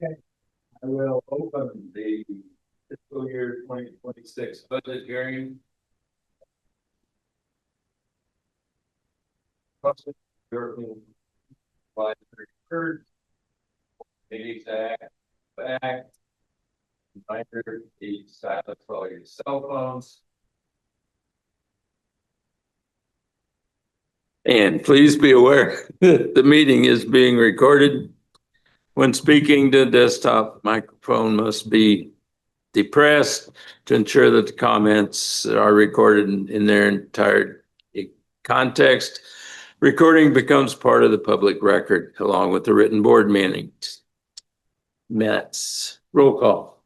I will open the fiscal year 2026 budget hearing. By the third, meetings back. Reminder, the silence for all your cell phones. And please be aware that the meeting is being recorded. When speaking, the desktop microphone must be depressed to ensure that the comments are recorded in their entire context. Recording becomes part of the public record along with the written board minutes. Roll call.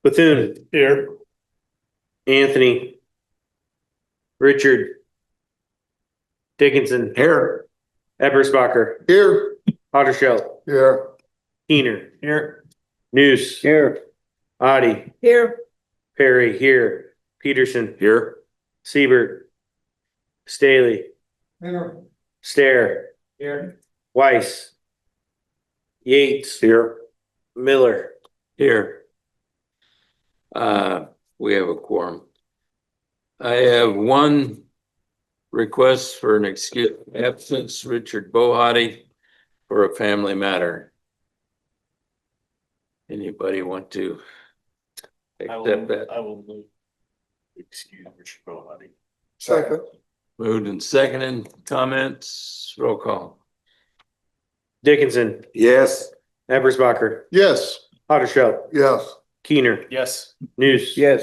Bethune. Here. Anthony. Richard. Dickinson. Here. Eberspacher. Here. Houdersheldt. Here. Kuehner. Here. Nuss. Here. Otte. Here. Perry. Here. Peterson. Here. Siebert. Stahly. Here. Stahr. Here. Weiss. Yates. Here. Miller. Here. We have a quorum. I have one request for an excuse of absence, Richard Bohaty, for a family matter. Anybody want to accept that? I will move. Excuse Richard Bohaty. Second. Moved and seconded. Comments? Roll call. Dickinson. Yes. Eberspacher. Yes. Houdersheldt. Yes. Kuehner. Yes. Nuss. Yes.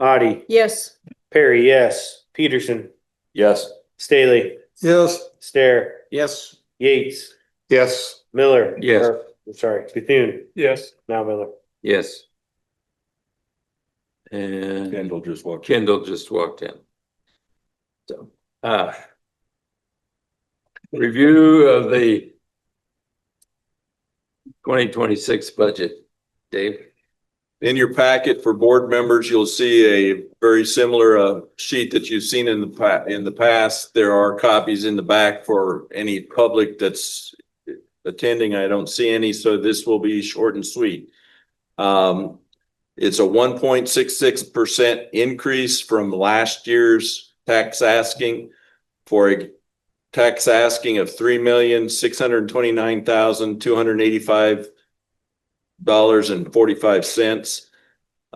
Otte. Yes. Perry. Yes. Peterson. Yes. Stahly. Yes. Stahr. Yes. Yates. Yes. Miller. Yes. I'm sorry. Bethune. Yes. Now Miller. Yes. And Kendall just walked. Kendall just walked in. So, review of the 2026 budget, Dave. In your packet for board members, you'll see a very similar sheet that you've seen in the past. There are copies in the back for any public that's attending. I don't see any, so this will be short and sweet. It's a 1.66% increase from last year's tax asking for a tax asking of $3,629,285.45.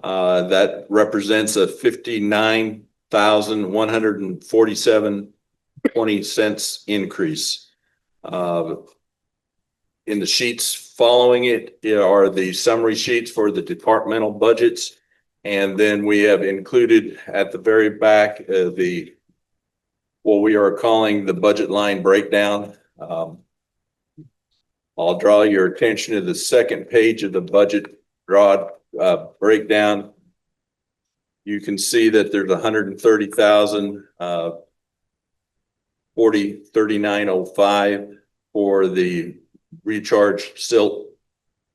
That represents a 59,147.20 cents increase. In the sheets following it are the summary sheets for the departmental budgets. And then we have included at the very back what we are calling the budget line breakdown. I'll draw your attention to the second page of the budget breakdown. You can see that there's 130,000 3905 for the recharge silt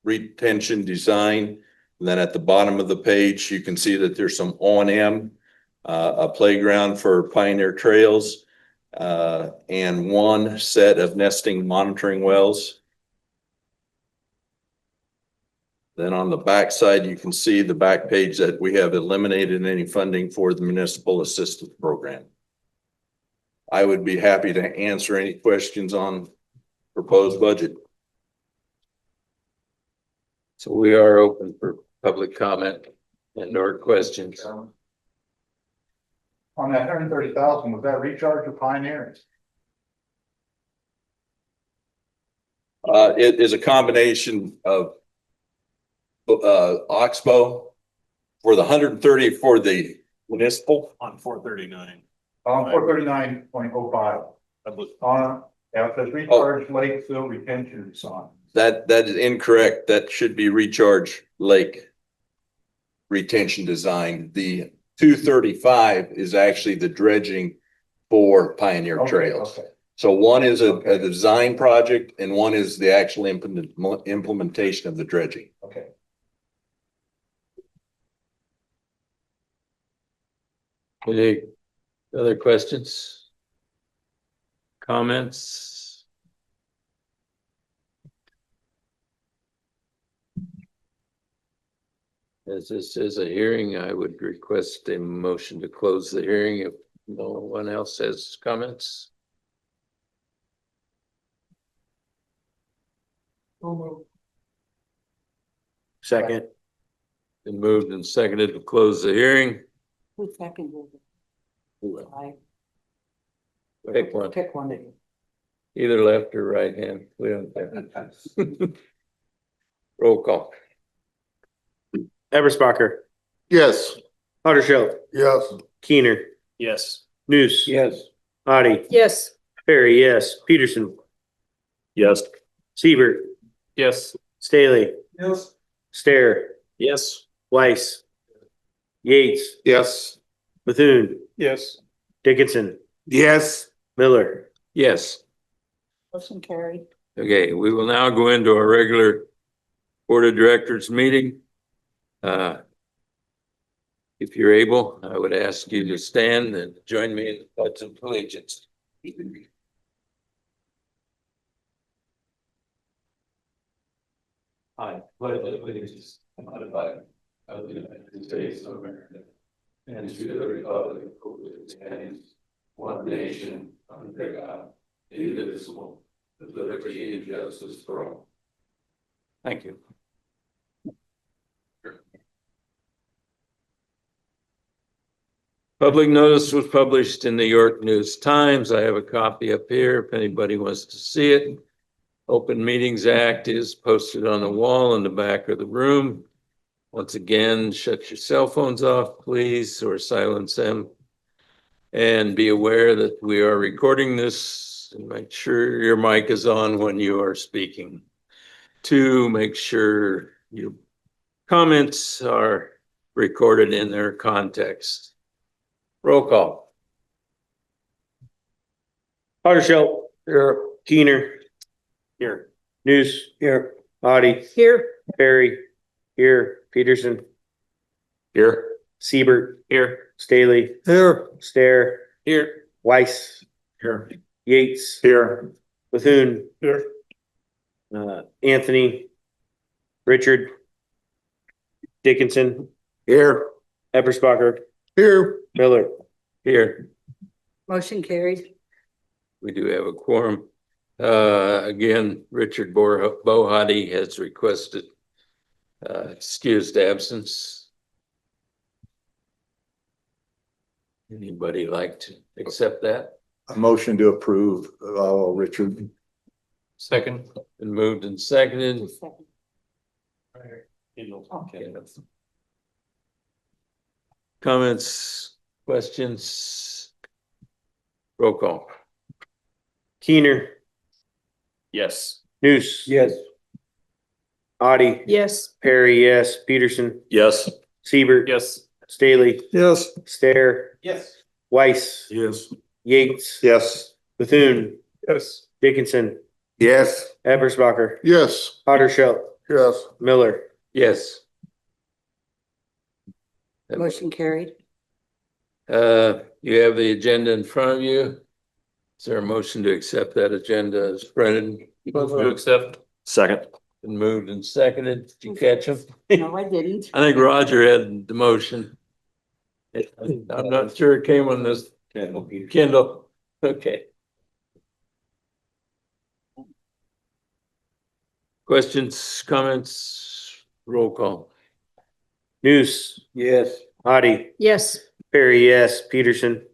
retention design. And then at the bottom of the page, you can see that there's some O&M, a playground for Pioneer Trails, and one set of nesting monitoring wells. Then on the back side, you can see the back page that we have eliminated any funding for the municipal assistance program. I would be happy to answer any questions on proposed budget. So we are open for public comment and or questions. On that 130,000, was that recharge or Pioneer? It is a combination of Oxbow for the 130 for the municipal On 439. On 439.05. Yeah, it says recharge lake fill retention is on. that is incorrect. That should be recharge lake retention design. The 235 is actually the dredging for Pioneer Trails. Okay. So one is a design project and one is the actual implementation of the dredging. Okay. Any other questions? Comments? As this is a hearing, I would request a motion to close the hearing if no one else has comments. Second. Been moved and seconded to close the hearing. Who seconded it? I Pick one, pick one. either left or right hand. We don't care. Roll call. Eberspacher, Yes. Houdersheldt, Yes. Kuehner, Yes. Nuss. Yes. Bohaty, Yes. Perry, yes. Peterson, Yes. Siebert, Yes. Stahly, Yes. Stahr, Yes. Weiss, Yates, Yes. Bethune, Yes. Dickinson, Yes. Miller. Yes. Motion carried. Okay, we will now go into our regular Board of Directors meeting. If you're able, I would ask you to stand and join me in the pledge of allegiance. I pledge allegiance to the flag of the United States of America and to the republic for which it stands, one nation under God, indivisible, with liberty and justice for all. Thank you. Public notice was published in the York News Times. I have a copy up here if anybody wants to see it. Open Meetings Act is posted on the wall in the back of the room. Once again, shut your cell phones off, please, or silence them. And be aware that we are recording this and make sure your mic is on when you are speaking. To make sure your comments are recorded in their context. Roll call. Houdersheldt, Here. Kuehner, Here. Nuss, Here. Bohaty, Here. Perry, here. Peterson, Here. Siebert, Here. Stahly, Here. Stahr, Here. Weiss, Here. Yates, Here. Bethune, Here. Anthony, Richard, Dickinson, Here. Eberspacher, Here. Miller. Here. Motion carried. We do have a quorum. Again, Richard Bohaty has requested excused absence. Anybody like to accept that? A motion to approve, Richard. Second. Been moved and seconded. Who seconded? Okay. Comments, questions? Roll call. Kuehner, Yes. Nuss. Yes. Bohaty, Yes. Perry, yes. Peterson, Yes. Siebert, Yes. Stahly, Yes. Stahr, Yes. Weiss, Yes. Yates, Yes. Bethune, Yes. Dickinson, Yes. Eberspacher, Yes. Houdersheldt, Yes. Miller. Yes. Motion carried. You have the agenda in front of you. Is there a motion to accept that agenda as printed? Move to accept. Second. Been moved and seconded. Did you catch them? No, I didn't. I think Roger had the motion. I'm not sure it came on this Kindle. Okay. Questions, comments, roll call. Nuss, Yes. Bohaty, Yes. Perry, yes. Peterson,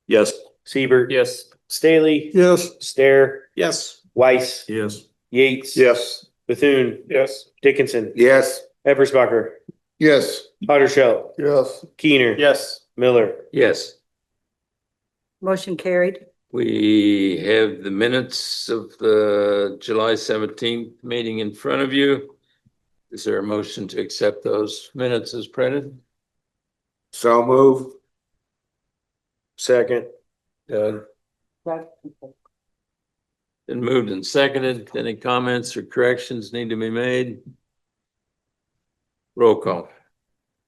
Yes. Siebert, Yes. Stahly, Yes. Stahr, Yes. Weiss, Yes. Yates, Yes. Bethune, Yes. Dickinson, Yes. Eberspacher, Yes. Houdersheldt, Yes. Kuehner, Yes. Miller. Yes, Motion carried. we have the minutes of the July 17th meeting in front of you. Is there a motion to accept those minutes as printed? So move. Second. Doug? Been moved and seconded. Any comments or corrections need to be made? Roll call.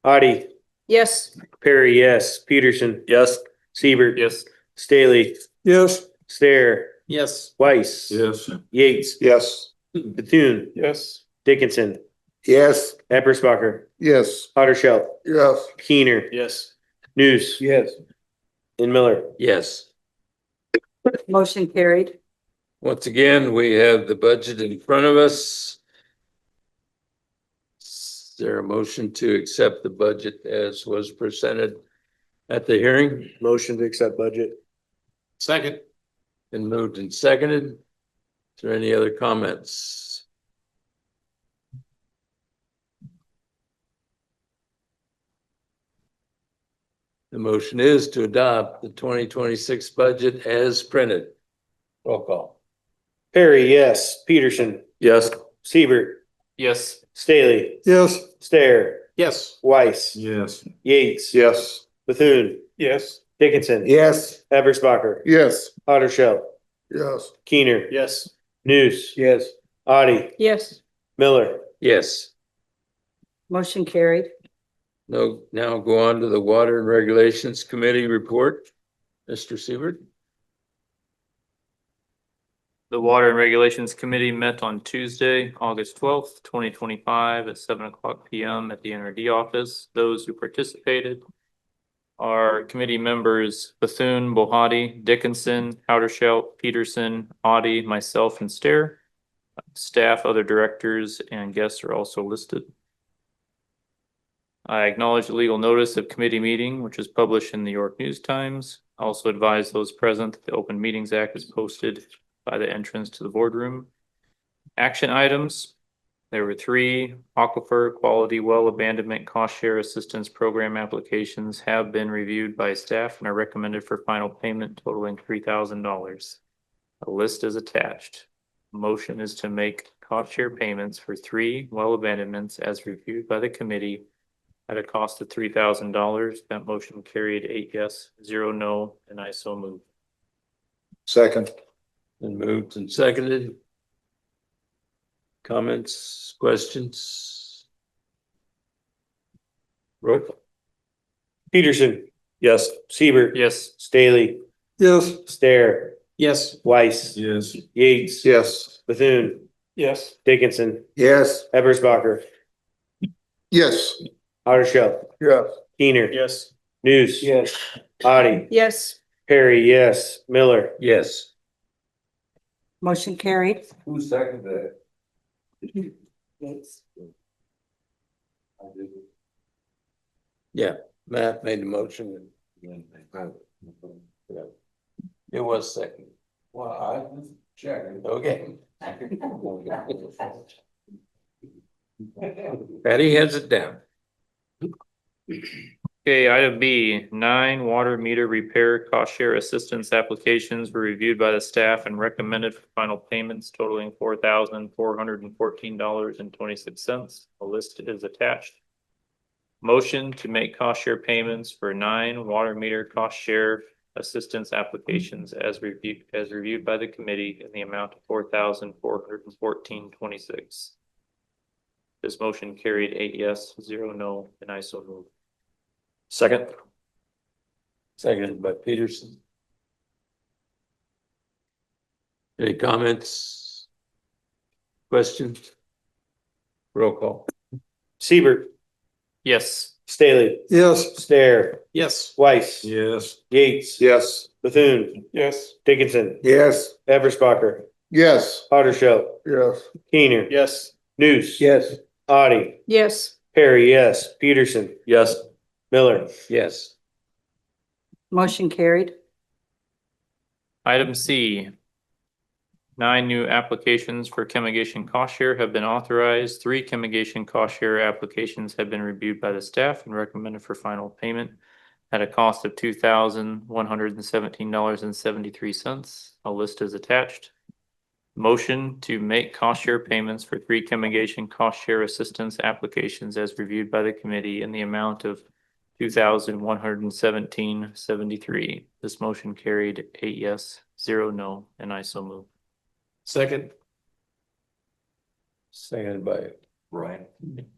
Bohaty, Yes. Perry, yes. Peterson, Yes. Siebert, Yes. Stahly, Yes. Stahr, Yes. Weiss, Yes. Yates, Yes. Bethune, Yes. Dickinson, Yes. Eberspacher, Yes. Houdersheldt, Yes. Kuehner, Yes. Nuss, Yes. and Miller. Yes. Motion carried. Once again, we have the budget in front of us. Is there a motion to accept the budget as was presented at the hearing? Motion to accept budget. Second. Been moved and seconded. Is there any other comments? The motion is to adopt the 2026 budget as printed. Roll call. Perry, yes. Peterson, Yes. Siebert, Yes. Stahly, Yes. Stahr, Yes. Weiss, Yes. Yates, Yes. Bethune, Yes. Dickinson, Yes. Eberspacher, Yes. Houdersheldt, Yes. Kuehner, Yes. Nuss, Yes. Otte, Yes. Miller. Yes. Motion carried. No, now go on to the Water and Regulations Committee report. Mr. Siebert. The Water and Regulations Committee met on Tuesday, August 12th, 2025 at 7:00 PM at the NRD office. Those who participated are committee members Bethune, Bohaty, Dickinson, Houdersheldt, Peterson, Otte, myself, and Stahr. Staff, other directors, and guests are also listed. I acknowledge the legal notice of committee meeting, which is published in the New York News Times. I also advise those present that the Open Meetings Act is posted by the entrance to the boardroom. Action items. There were 3 aquifer quality well abandonment cost share assistance program applications have been reviewed by staff and are recommended for final payment totaling $3,000. A list is attached. Motion is to make cost share payments for 3 well abandonments as reviewed by the committee at a cost of $3,000. That motion carried 8 yes, 0 no, and I so move. Second. Been moved and seconded. Comments, questions? Roll call. Peterson, Yes. Siebert, Yes. Stahly, Yes. Stahr, Yes. Weiss, Yes. Yates, Yes. Bethune, Yes. Dickinson, Yes. Eberspacher, Yes. Houdersheldt, Yes. Kuehner, Yes. Nuss, Yes. Otte, Yes. Perry, yes. Miller. Yes. Motion carried. Who seconded that? Yates. Yeah, Matt made the motion. It was second. Well, I checked. Okay. Patty has it down. Okay, item B, 9 water meter repair cost share assistance applications were reviewed by the staff and recommended for final payments totaling $4,414.26. A list is attached. Motion to make cost share payments for 9 water meter cost share assistance applications as reviewed by the committee in the amount of $4,414.26. This motion carried 8 yes, 0 no, and I so move. Second. Seconded by Peterson. Any comments? Questions? Roll call. Siebert, Yes. Stahly, Yes. Stahr, Yes. Weiss, Yes. Yates, Yes. Bethune, Yes. Dickinson, Yes. Eberspacher, Yes. Houdersheldt, Yes. Kuehner, Yes. Nuss, Yes. Otte, Yes. Perry, yes. Peterson, Yes. Miller. Yes. Motion carried. Item C. 9 new applications for chemigation cost share have been authorized. 3 chemigation cost share applications have been reviewed by the staff and recommended for final payment at a cost of $2,117.73. A list is attached. Motion to make cost share payments for 3 chemigation cost share assistance applications as reviewed by the committee in the amount of $2,117.73. This motion carried 8 yes, 0 no, and I so move. Second. Seconded by Brian.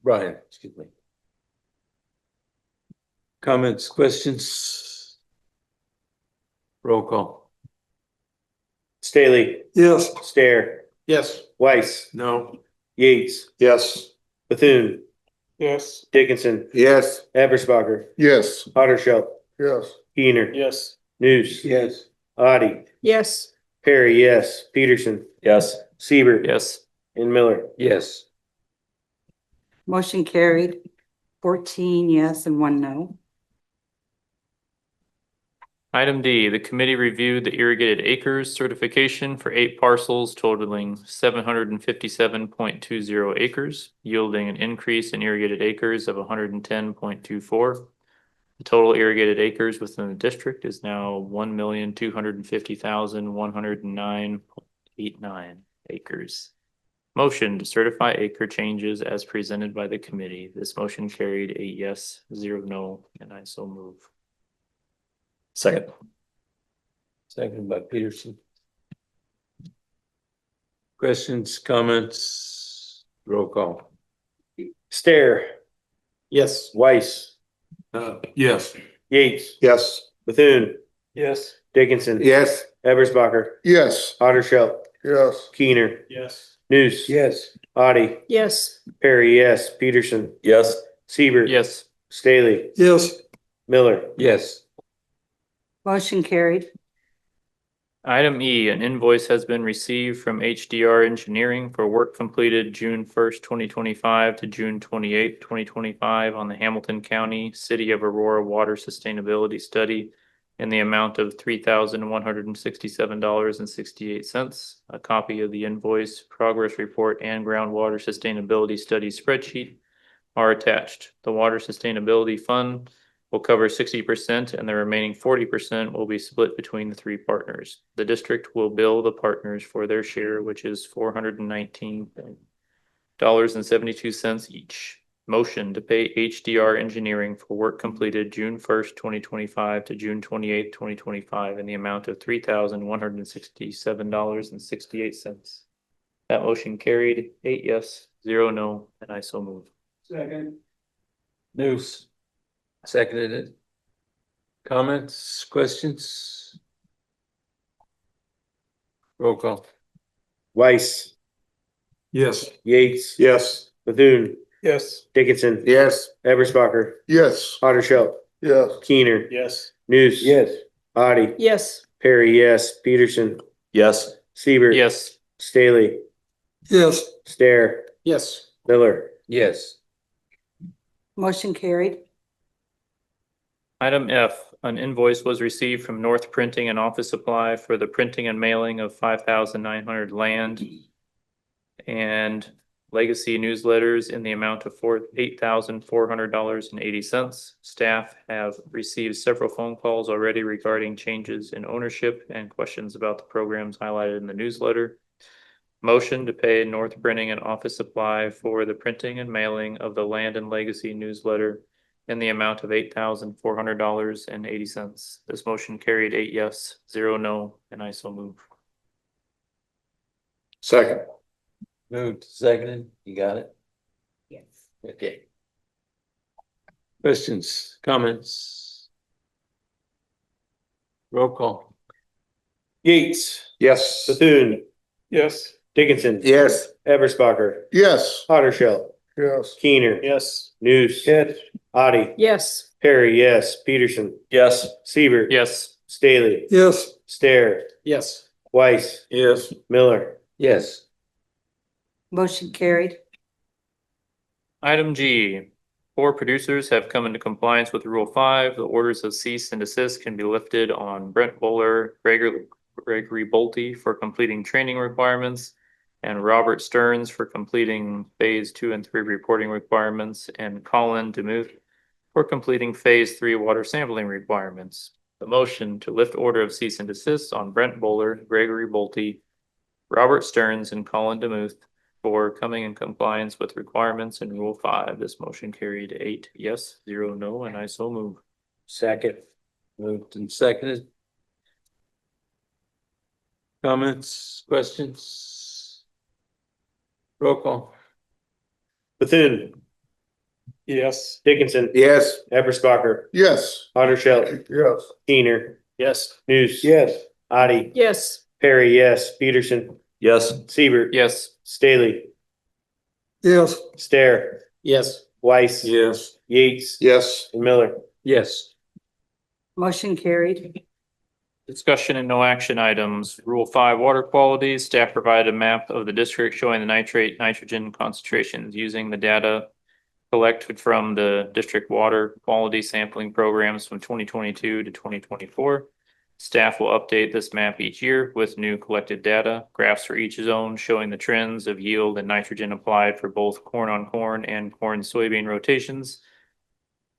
Brian, excuse me. Comments, questions? Roll call. Stahly, Yes. Stahr, Yes. Weiss, No. Yates, Yes. Bethune, Yes. Dickinson, Yes. Eberspacher, Yes. Houdersheldt, Yes. Kuehner, Yes. Nuss. Yes. Otte, Yes. Perry, yes. Peterson, Yes. Siebert. Yes. And Miller. Yes. Motion carried. 14 yes and 1 no. Item D, the committee reviewed the irrigated acres certification for 8 parcels totaling 757.20 acres, yielding an increase in irrigated acres of 110.24. The total irrigated acres within the district is now 1,250,109.89 acres. Motion to certify acre changes as presented by the committee. This motion carried 8 yes, 0 no, and I so move. Second. Seconded by Peterson. Questions, comments, roll call. Stahr, Yes. Weiss, Yes. Yates, Yes. Bethune, Yes. Dickinson. Yes. Eberspacher, Yes. Houdersheldt, Yes. Kuehner, Yes. Nuss. Yes. Otte, Yes. Perry, yes. Peterson, Yes. Siebert. Yes. Stahly, Yes. Miller. Yes. Motion carried. Item E, an invoice has been received from HDR Engineering for work completed June 1st, 2025 to June 28th, 2025 on the Hamilton County City of Aurora Water Sustainability Study in the amount of $3,167.68. A copy of the invoice, progress report, and groundwater sustainability study spreadsheet are attached. The Water Sustainability Fund will cover 60% and the remaining 40% will be split between the 3 partners. The district will bill the partners for their share, which is $419.72 each. Motion to pay HDR Engineering for work completed June 1st, 2025 to June 28th, 2025 in the amount of $3,167.68. That motion carried 8 yes, 0 no, and I so move. Second. News. Seconded it. Comments, questions? Roll call. Weiss, Yes. Yates, Yes. Bethune, Yes. Dickinson, Yes. Eberspacher, Yes. Houdersheldt, Yes. Kuehner, Yes. Nuss. Otte, Yes. Perry, yes. Peterson, Yes. Siebert. Yes. Stahly, Yes. Stahr, Yes. Miller. Yes. Motion carried. Item F, an invoice was received from North Printing and Office Supply for the printing and mailing of 5,900 land and legacy newsletters in the amount of $8,400.80. Staff have received several phone calls already regarding changes in ownership and questions about the programs highlighted in the newsletter. Motion to pay North Printing and Office Supply for the printing and mailing of the Land and Legacy newsletter in the amount of $8,400.80. This motion carried 8 yes, 0 no, and I so move. Second. Moved, seconded, you got it? Yes. Okay. Questions, comments? Roll call. Yates, Yes. Bethune, Yes. Dickinson. Yes. Eberspacher, Yes. Houdersheldt, Yes. Kuehner. Yes. Nuss. Yes. Otte, Yes. Perry, yes. Peterson, Yes. Siebert. Yes. Stahly, Yes. Stahr, Yes. Weiss, Yes. Miller. Yes. Motion carried. Item G, 4 producers have come into compliance with Rule 5. The orders of cease and desist can be lifted on Brent Bowler, Gregory Bolte for completing training requirements, and Robert Stearns for completing phase 2 and 3 reporting requirements, and Colin DeMuth for completing phase 3 water sampling requirements. The motion to lift order of cease and desist on Brent Bowler, Gregory Bolte, Robert Stearns, and Colin DeMuth for coming in compliance with requirements in Rule 5. This motion carried 8 yes, 0 no, and I so move. Second. Moved and seconded. Comments, questions? Roll call. Bethune, Yes. Dickinson. Yes. Eberspacher, Yes. Houdersheldt, Yes. Kuehner, Yes. Nuss. Yes. Otte, Yes. Perry, yes. Peterson, Yes. Siebert. Yes. Stahly, Yes. Stahr, Yes. Weiss. Yes. Yates. Yes. And Miller. Yes. Motion carried. Discussion and no action items. Rule 5, water quality. Staff provided a map of the district showing the nitrate, nitrogen concentrations using the data collected from the district water quality sampling programs from 2022 to 2024. Staff will update this map each year with new collected data, graphs for each zone showing the trends of yield and nitrogen applied for both corn on corn and corn soybean rotations.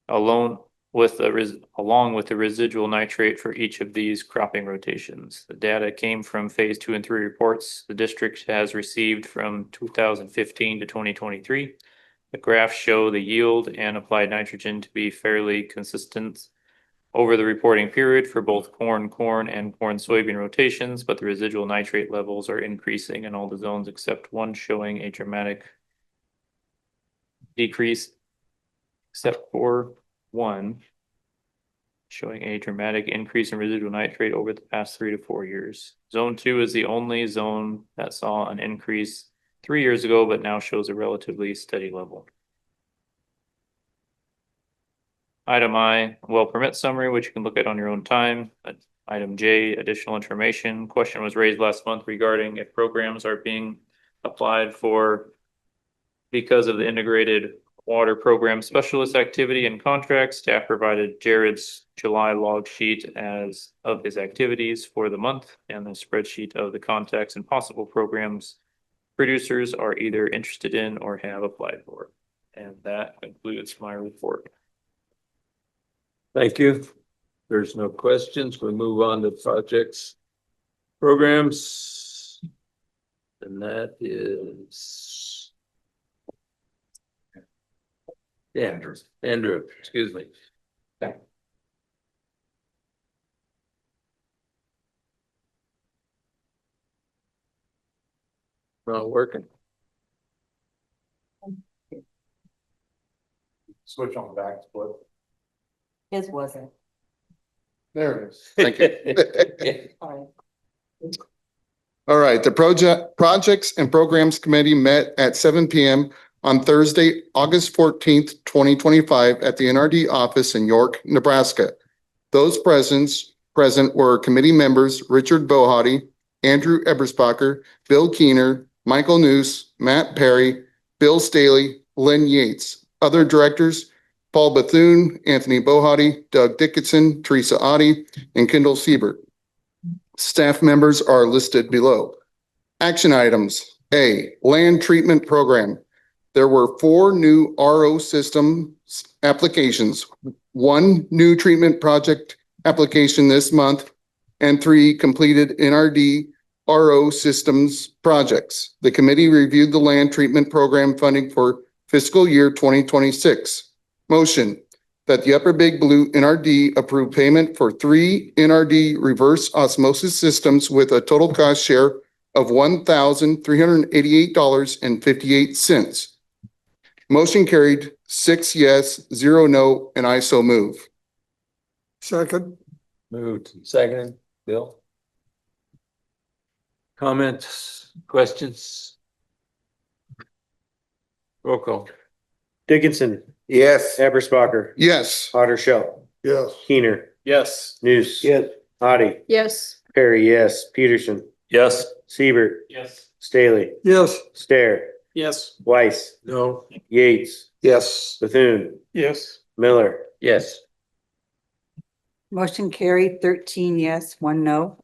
Along with the residual nitrate for each of these cropping rotations. The data came from phase 2 and 3 reports the district has received from 2015 to 2023. The graphs show the yield and applied nitrogen to be fairly consistent over the reporting period for both corn and corn soybean rotations, but the residual nitrate levels are increasing in all the zones except one, showing a dramatic decrease, except for one showing a dramatic increase in residual nitrate over the past 3 to 4 years. Zone 2 is the only zone that saw an increase 3 years ago, but now shows a relatively steady level. Item I, well permit summary, which you can look at on your own time. Item J, additional information. Question was raised last month regarding if programs are being applied for because of the integrated water program specialist activity and contracts. Staff provided Jared's July log sheet as of his activities for the month and the spreadsheet of the contacts and possible programs producers are either interested in or have applied for. And that concludes my report. Thank you. There's no questions. We move on to projects, programs. And that is Andrew, excuse me. Not working. Switch on the back split. His wasn't. There it is. Thank you. Sorry. All right, the Projects and Programs Committee met at 7 p.m. on Thursday, August 14th, 2025 at the NRD office in York, Nebraska. Those present were committee members Richard Bohaty, Andrew Eberspacher, Bill Kuehner, Michael Nuss, Matt Perry, Bill Stahly, Lynn Yates. Other directors, Paul Bethune, Anthony Bohaty, Doug Dickinson, Teresa Otte, and Kendall Siebert. Staff members are listed below. Action items. A, land treatment program. There were 4 new RO system applications, 1 new treatment project application this month, and 3 completed NRD RO systems projects. The committee reviewed the land treatment program funding for fiscal year 2026. Motion that the Upper Big Blue NRD approve payment for 3 NRD reverse osmosis systems with a total cost share of $1,388.58. Motion carried 6 yes, 0 no, and I so move. Second. Moved and seconded. Bill? Comments, questions? Roll call. Dickinson, Yes. Eberspacher, Yes. Houdersheldt, Yes. Kuehner, Yes. Nuss. Yes. Otte, Yes. Perry, yes. Peterson, Yes. Siebert, Yes. Stahly, Yes. Stahr, Yes. Weiss, No. Yates, Yes. Bethune, Yes. Miller. Yes. Motion carried 13 yes, 1 no.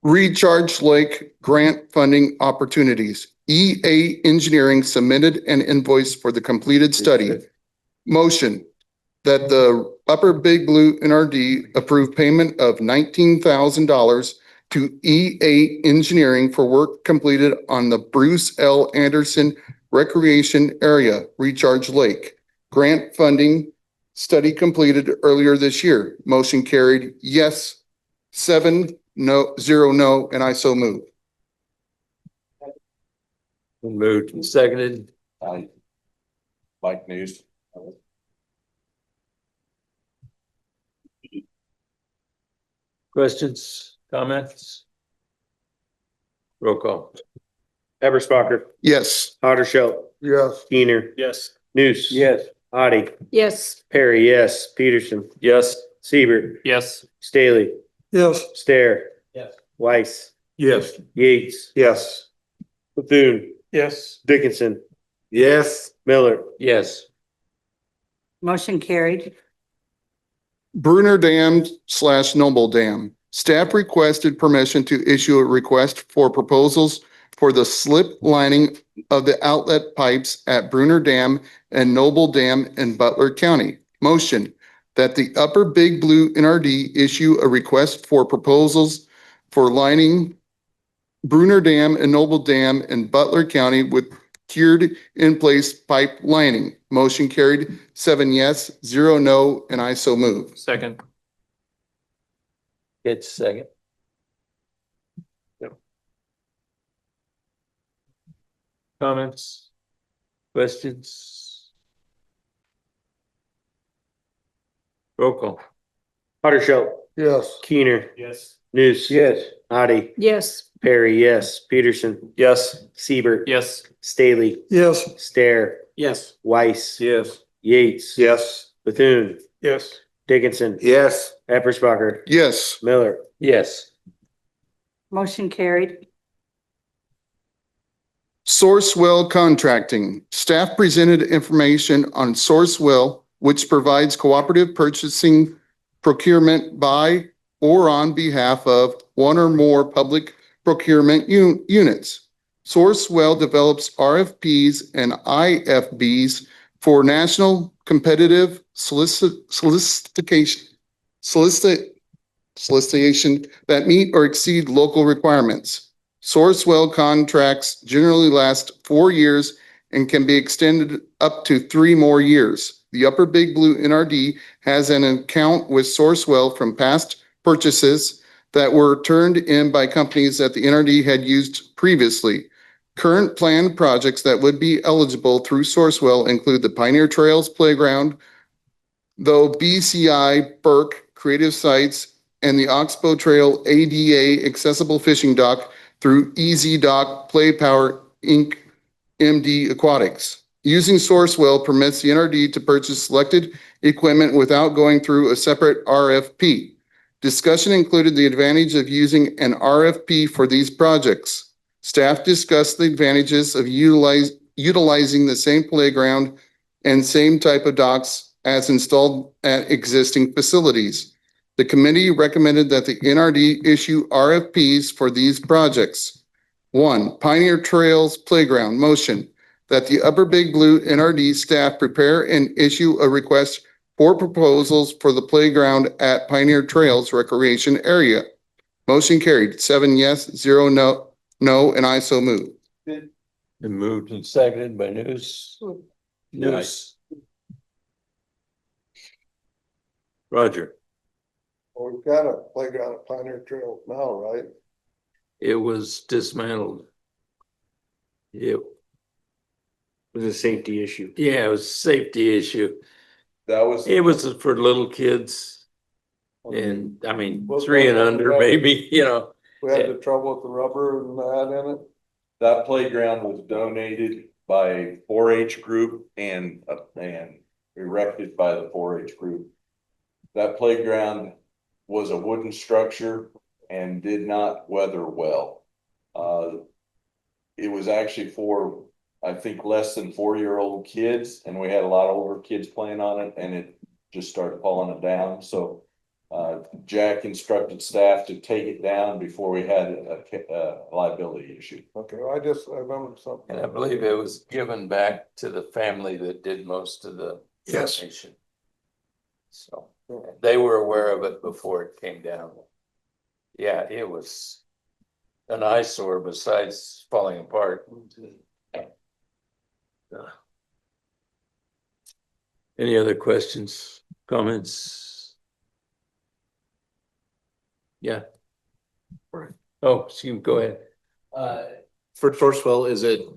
Recharge Lake grant funding opportunities. EA Engineering submitted an invoice for the completed study. Motion that the Upper Big Blue NRD approve payment of $19,000 to EA Engineering for work completed on the Bruce L. Anderson Recreation Area, Recharge Lake. Grant funding study completed earlier this year. Motion carried yes, 7 no, 0 no, and I so move. Moved and seconded. Mike News. Questions, comments? Roll call. Eberspacher, Yes. Houdersheldt, Yes. Kuehner, Yes. Nuss. Yes. Bohaty, Yes. Perry, yes. Peterson, Yes. Siebert, Yes. Stahly, Yes. Stahr, Yes. Weiss, Yes. Yates, Yes. Bethune, Yes. Dickinson, Yes. Miller. Yes. Motion carried. Bruner Dam / Noble Dam. Staff requested permission to issue a request for proposals for the slip lining of the outlet pipes at Bruner Dam and Noble Dam in Butler County. Motion that the Upper Big Blue NRD issue a request for proposals for lining Bruner Dam and Noble Dam in Butler County with cured in place pipe lining. Motion carried, 7 yes, 0 no, and I so move. Second. Get second. Comments? Questions? Roll call. Houdersheldt, Yes. Kuehner, Yes. Nuss. Yes. Bohaty, Yes. Perry, yes. Peterson, Yes. Siebert, Yes. Stahly, Yes. Stahr, Yes. Weiss, Yes. Yates, Yes. Bethune, Yes. Dickinson, Yes. Eberspacher, Yes. Miller. Yes. Motion carried. Sourcewell Contracting. Staff presented information on Sourcewell, which provides cooperative purchasing procurement by or on behalf of one or more public procurement units. Sourcewell develops RFPs and IFBs for national competitive solicitation that meet or exceed local requirements. Sourcewell contracts generally last 4 years and can be extended up to 3 more years. The Upper Big Blue NRD has an account with Sourcewell from past purchases that were turned in by companies that the NRD had used previously. Current planned projects that would be eligible through Sourcewell include the Pioneer Trails Playground, though BCI, Burke, Creative Sites, and the Oxbow Trail ADA Accessible Fishing Dock through Easy Dock Play Power Inc. MD Aquatics. Using Sourcewell permits the NRD to purchase selected equipment without going through a separate RFP. Discussion included the advantage of using an RFP for these projects. Staff discussed the advantages of utilizing the same playground and same type of docks as installed at existing facilities. The committee recommended that the NRD issue RFPs for these projects. 1, Pioneer Trails Playground. Motion that the Upper Big Blue NRD staff prepare and issue a request for proposals for the playground at Pioneer Trails Recreation Area. Motion carried, 7 yes, 0 no, and I so move. Been moved and seconded by Nuss. Roger, Well, we've got a playground at Pioneer Trail now, right? it was dismantled. It It was a safety issue. Yeah, it was a safety issue. That was. It was for little kids. And I mean, 3 and under, maybe, you know. We had the trouble with the rubber and that in it? That playground was donated by a 4-H group and erected by the 4-H group. That playground was a wooden structure and did not weather well. It was actually for, I think, less than 4-year-old kids, and we had a lot of older kids playing on it, and it just started falling down. So Jack instructed staff to take it down before we had a liability issue. Okay, I remember something. And I believe it was given back to the family that did most of the donation. So they were aware of it before it came down. Yeah, it was an eyesore besides falling apart. Any other questions, comments? Yeah. Oh, go ahead. For Sourcewell, is it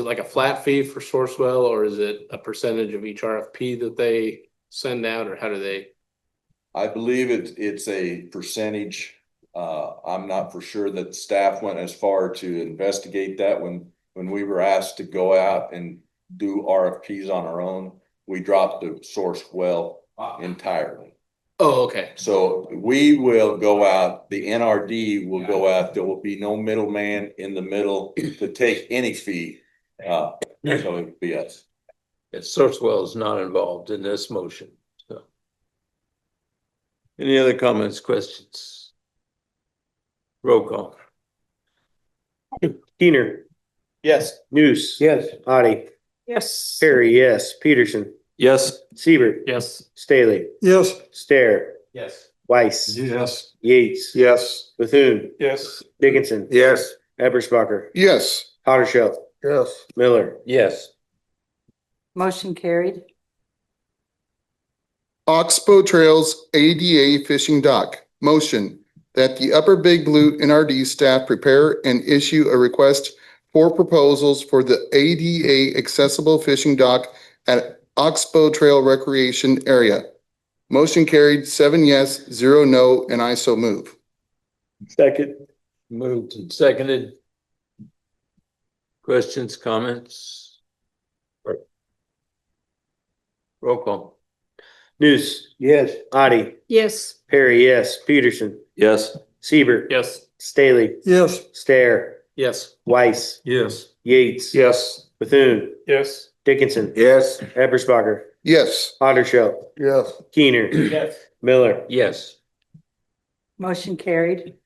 like a flat fee for Sourcewell, or is it a percentage of each RFP that they send out, or how do they? I believe it's a percentage. I'm not for sure that staff went as far to investigate that when when we were asked to go out and do RFPs on our own, we dropped the source well entirely. Oh, okay. So we will go out, the NRD will go out, there will be no middleman in the middle to take any fee. So it'll be us. Sourcewell is not involved in this motion, so. Any other comments, questions? Roll call. Kuehner, Yes. Nuss. Yes. Otte, Yes. Perry, yes. Peterson, Yes. Siebert, Yes. Stahly, Yes. Stahr, Yes. Weiss, Yes. Yates, Yes. Bethune, Yes. Dickinson, Yes. Eberspacher, Yes. Houdersheldt, Yes. Miller. Yes. Motion carried. Oxbow Trails ADA Fishing Dock. Motion that the Upper Big Blue NRD staff prepare and issue a request for proposals for the ADA accessible fishing dock at Oxbow Trail Recreation Area. Motion carried, 7 yes, 0 no, and I so move. Second. Moved and seconded. Questions, comments? Roll call. Nuss. Yes. Otte, Yes. Perry, yes. Peterson, Yes. Siebert. Yes. Staley, Yes. Stahr, Yes. Weiss, Yes. Yates. Yes. Bethune, Yes. Dickinson. Yes. Eberspacher, Yes. Houdersheldt, Yes. Kuehner. Yes. Miller. Yes. Motion carried.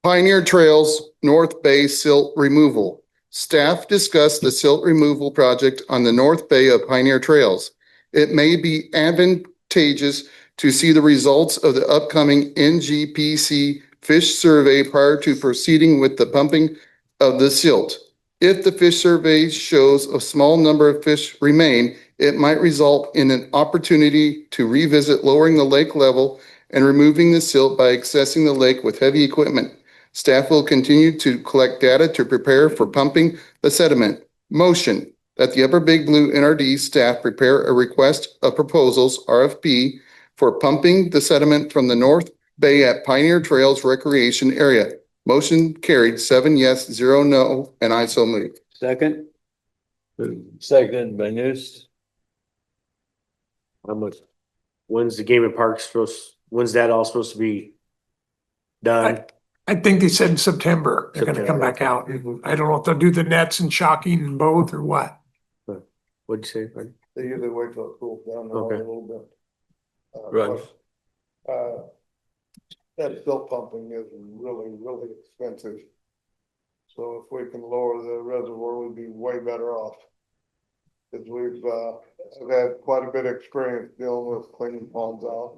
Pioneer Trails North Bay Silt Removal. Staff discussed the silt removal project on the north bay of Pioneer Trails. It may be advantageous to see the results of the upcoming NGPC fish survey prior to proceeding with the pumping of the silt. If the fish survey shows a small number of fish remain, it might result in an opportunity to revisit lowering the lake level and removing the silt by accessing the lake with heavy equipment. Staff will continue to collect data to prepare for pumping the sediment. Motion that the Upper Big Blue NRD staff prepare a request of proposals, RFP, for pumping the sediment from the North Bay at Pioneer Trails Recreation Area. Motion carried, 7 yes, 0 no, and I so move. Second. Seconded by Nuss. How much? When's the game and parks when's that all supposed to be done? I think they said in September, they're gonna come September. back out. I don't know if they'll do the nets and shocking and both or what. What'd you say, Fred? They usually wait till it cools down a Okay. little bit. Right. That silt pumping is really, really expensive. So if we can lower the reservoir, we'd be way better off. Cause I've had quite a bit of experience dealing with cleaning ponds out.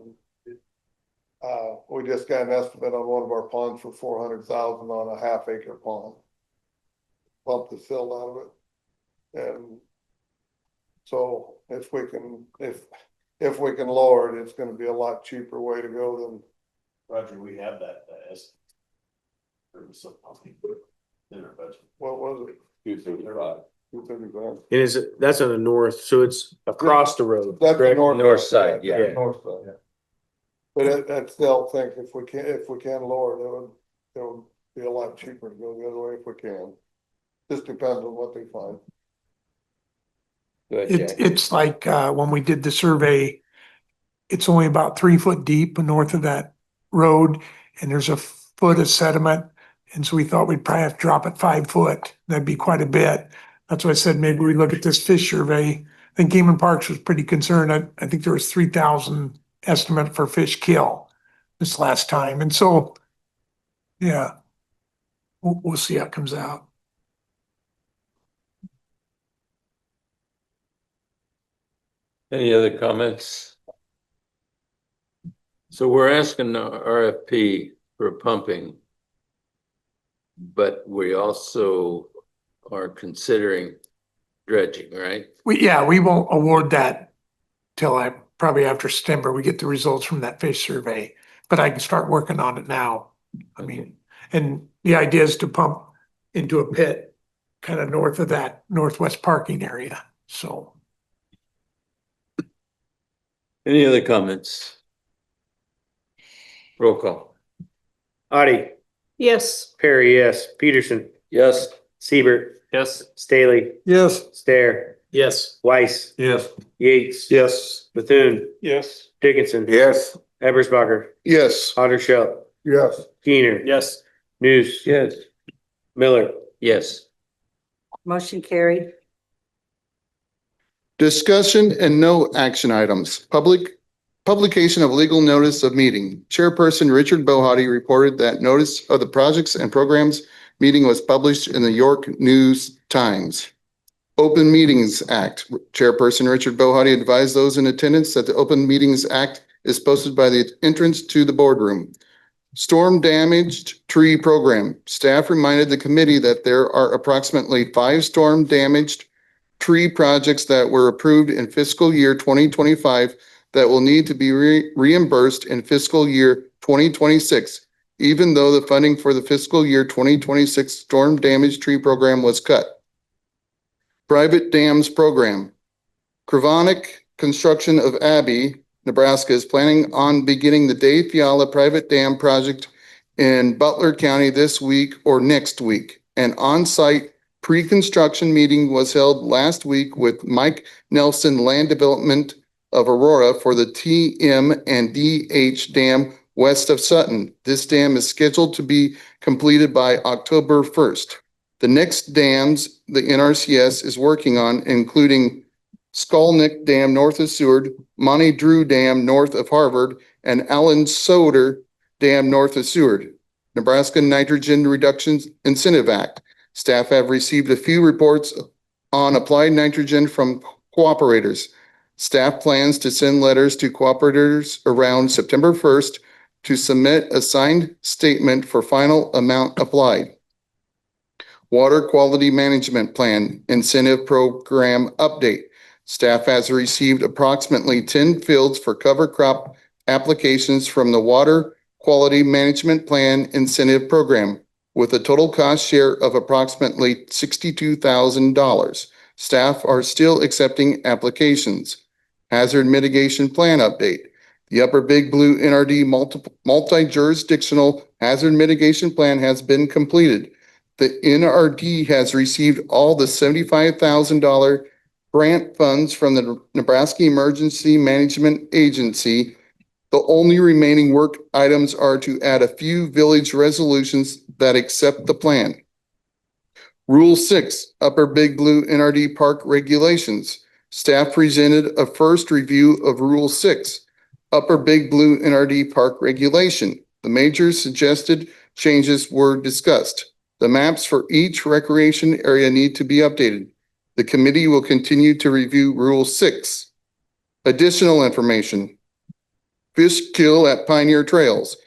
We just got an estimate on one of our ponds for 400,000 on a half-acre pond. Pump the silt out of it. And so if we can lower it, it's gonna be a lot cheaper way to go than. Roger, we have that as. What was it? 235. 235. And is it, that's on the north, so it's across the road. That's the correct? North side, yeah. North side, yeah. But I still think if we can lower it, it would be a lot cheaper to go the other way if we can. Just depends on what they find. Good, Jack. It's like, when we did the survey, it's only about 3 foot deep north of that road and there's a foot of sediment. And so we thought we'd probably have to drop it 5 foot. That'd be quite a bit. That's why I said maybe we look at this fish survey. I think Game and Parks was pretty concerned. I think there was 3,000 estimate for fish kill this last time. And so, yeah, we'll see how it comes out. Any other comments? So we're asking the RFP for pumping, but we also are considering dredging, right? We won't award that till probably after September, we get the results from that fish survey, but I can start working on it now. I mean, and the idea is to pump into a pit kind of north of that northwest parking area, so. Any other comments? Roll call. Otte, Yes. Perry, yes. Peterson, Yes. Siebert, Yes. Stahly, Yes. Stahr, Yes. Weiss, Yes. Yates. Yes. Bethune, Yes. Dickinson. Yes. Eberspacher, Yes. Houdersheldt, Yes. Kuehner. Yes. Nuss. Yes. Miller. Yes. Motion carried. Discussion and no action items. Publication of legal notice of meeting. Chairperson Richard Bohaty reported that notice of the projects and programs meeting was published in the York News Times. Open Meetings Act. Chairperson Richard Bohaty advised those in attendance that the Open Meetings Act is posted by the entrance to the boardroom. Storm damaged tree program. Staff reminded the committee that there are approximately 5 storm damaged tree projects that were approved in fiscal year 2025 that will need to be reimbursed in fiscal year 2026, even though the funding for the fiscal year 2026 storm damaged tree program was cut. Private Dams Program. Kravonic Construction of Abbey, Nebraska is planning on beginning the Dave Fiala Private Dam Project in Butler County this week or next week. An on-site pre-construction meeting was held last week with Mike Nelson Land Development of Aurora for the TM and DH Dam west of Sutton. This dam is scheduled to be completed by October 1st. The next dams the NRCS is working on, including Skolnick Dam north of Seward, Monty Drew Dam north of Harvard, and Allen Soder Dam north of Seward. Nebraska Nitrogen Reduction Incentive Act. Staff have received a few reports on applied nitrogen from cooperators. Staff plans to send letters to cooperators around September 1st to submit a signed statement for final amount applied. Water Quality Management Plan Incentive Program Update. Staff has received approximately 10 fields for cover crop applications from the Water Quality Management Plan Incentive Program, with a total cost share of approximately $62,000. Staff are still accepting applications. Hazard Mitigation Plan Update. The Upper Big Blue NRD multi-jurisdictional hazard mitigation plan has been completed. The NRD has received all the $75,000 grant funds from the Nebraska Emergency Management Agency. The only remaining work items are to add a few village resolutions that accept the plan. Rule 6, Upper Big Blue NRD Park Regulations. Staff presented a first review of Rule 6, Upper Big Blue NRD Park Regulation. The major suggested changes were discussed. The maps for each recreation area need to be updated. The committee will continue to review Rule 6. Additional information. Fish kill at Pioneer Trails.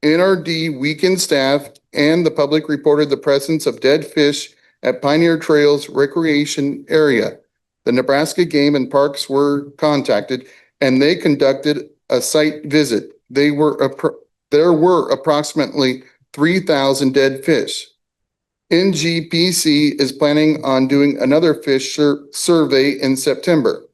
NRD weekend staff and the public reported the presence of dead fish at Pioneer Trails recreation area. The Nebraska Game and Parks were contacted and they conducted a site visit. There were approximately 3,000 dead fish. NGPC is planning on doing another fish survey in September.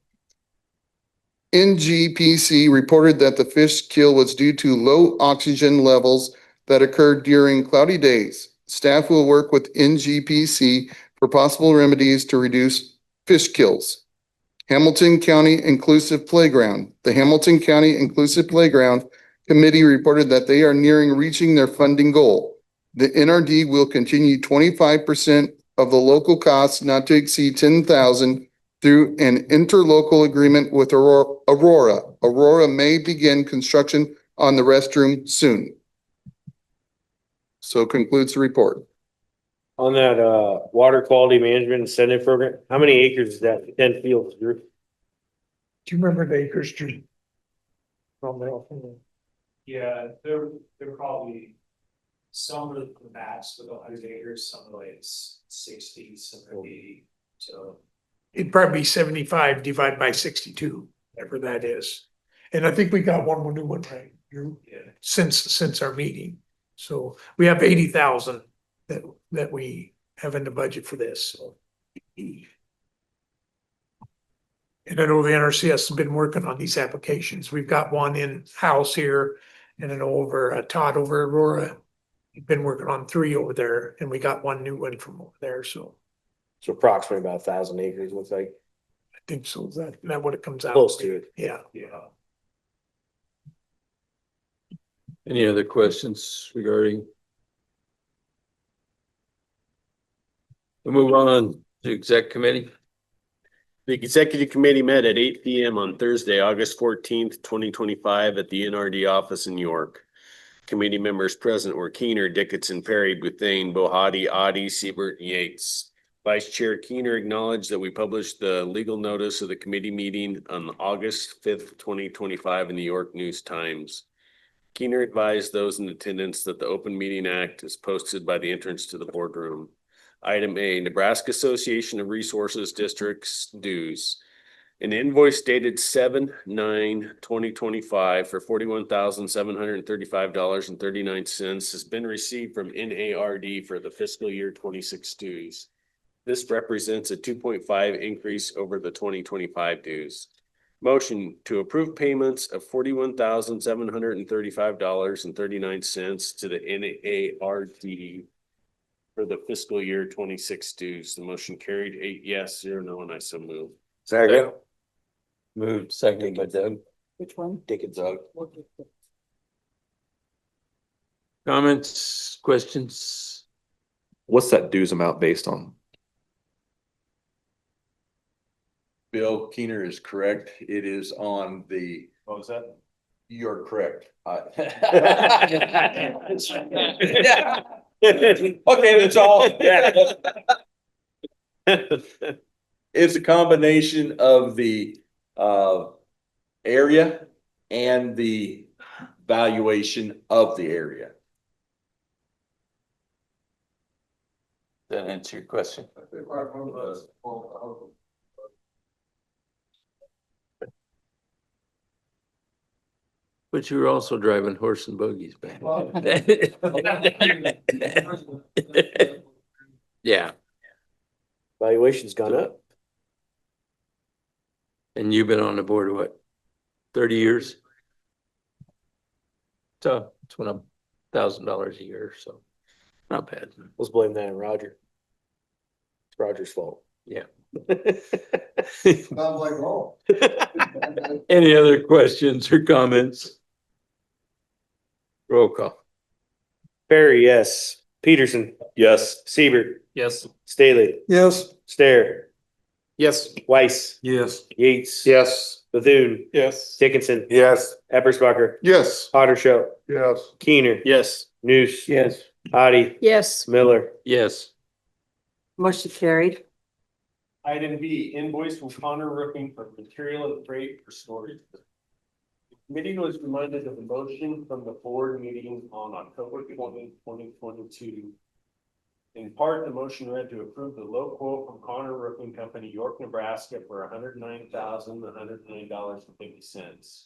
NGPC reported that the fish kill was due to low oxygen levels that occurred during cloudy days. Staff will work with NGPC for possible remedies to reduce fish kills. Hamilton County Inclusive Playground. The Hamilton County Inclusive Playground Committee reported that they are nearing reaching their funding goal. The NRD will continue 25% of the local costs not to exceed $10,000 through an interlocal agreement with Aurora. Aurora may begin construction on the restroom soon. So concludes the report. On that, water quality management incentive program, how many acres is that? 10 fields, Drew? Do you remember the acres, Drew? Yeah, they're probably, some of the maps with 100 acres, some of it's 60, some are 80, so. It'd probably be 75 divided by 62, whatever that is. And I think we got one more new one, right, Drew? Yeah. Since our meeting. So we have 80,000 that we have in the budget for this, so. And I know the NRCS has been working on these applications. We've got one in house here and then over Todd over Aurora been working on 3 over there and we got 1 new one from over there, so So approximately about 1,000 acres, looks like, I think so. Is that what it comes out? close to it. Yeah. Any other questions regarding? We'll move on to exec committee. The executive committee met at 8 PM on Thursday, August 14th, 2025 at the NRD office in York. Committee members present were Kuehner, Dickinson, Perry, Bethune, Bohaty, Otte, Siebert, and Yates. Vice Chair Kuehner acknowledged that we published the legal notice of the committee meeting on August 5th, 2025 in the York News Times. Kuehner advised those in attendance that the Open Meeting Act is posted by the entrance to the boardroom. Item A, Nebraska Association of Resources Districts dues. An invoice dated 7/9/2025 for $41,735.39 has been received from NARD for the fiscal year 26 dues. This represents a 2.5 increase over the 2025 dues. Motion to approve payments of $41,735.39 to the NARD for the fiscal year 26 dues. The motion carried 8 yes, 0 no, and I so move. Second. Moved, seconded by Doug. Which one? Dickinson. Comments, questions? What's that dues amount based on? Bill Kuehner is correct. It is on the, What was that? you're correct. Okay, that's all. It's a combination of the area and the valuation of the area. That answer your question? But you were also driving horse and buggies back. Yeah, Valuation's gone up. and you've been on the board, what, 30 years? So it's $1,000 a year, so not bad. Let's blame that on Roger. It's Roger's fault. Yeah. Sounds like home. Any other questions or comments? Roll call. Perry, yes. Peterson, Yes. Siebert, Yes. Stahly, Yes. Stahr, Yes. Weiss, Yes. Yates. Yes. Bethune, Yes. Dickinson, Yes. Eberspacher, Yes. Houdersheldt, Yes. Kuehner. Yes. Nuss. Yes. Otte, Yes. Miller. Yes. Motion carried. Item B, invoice from Connor Roofing for material and freight for storage. The committee was reminded of the motion from the board meeting on October 20, 2022. In part, the motion read to approve the low quote from Connor Roofing Company, York, Nebraska for $109,109.50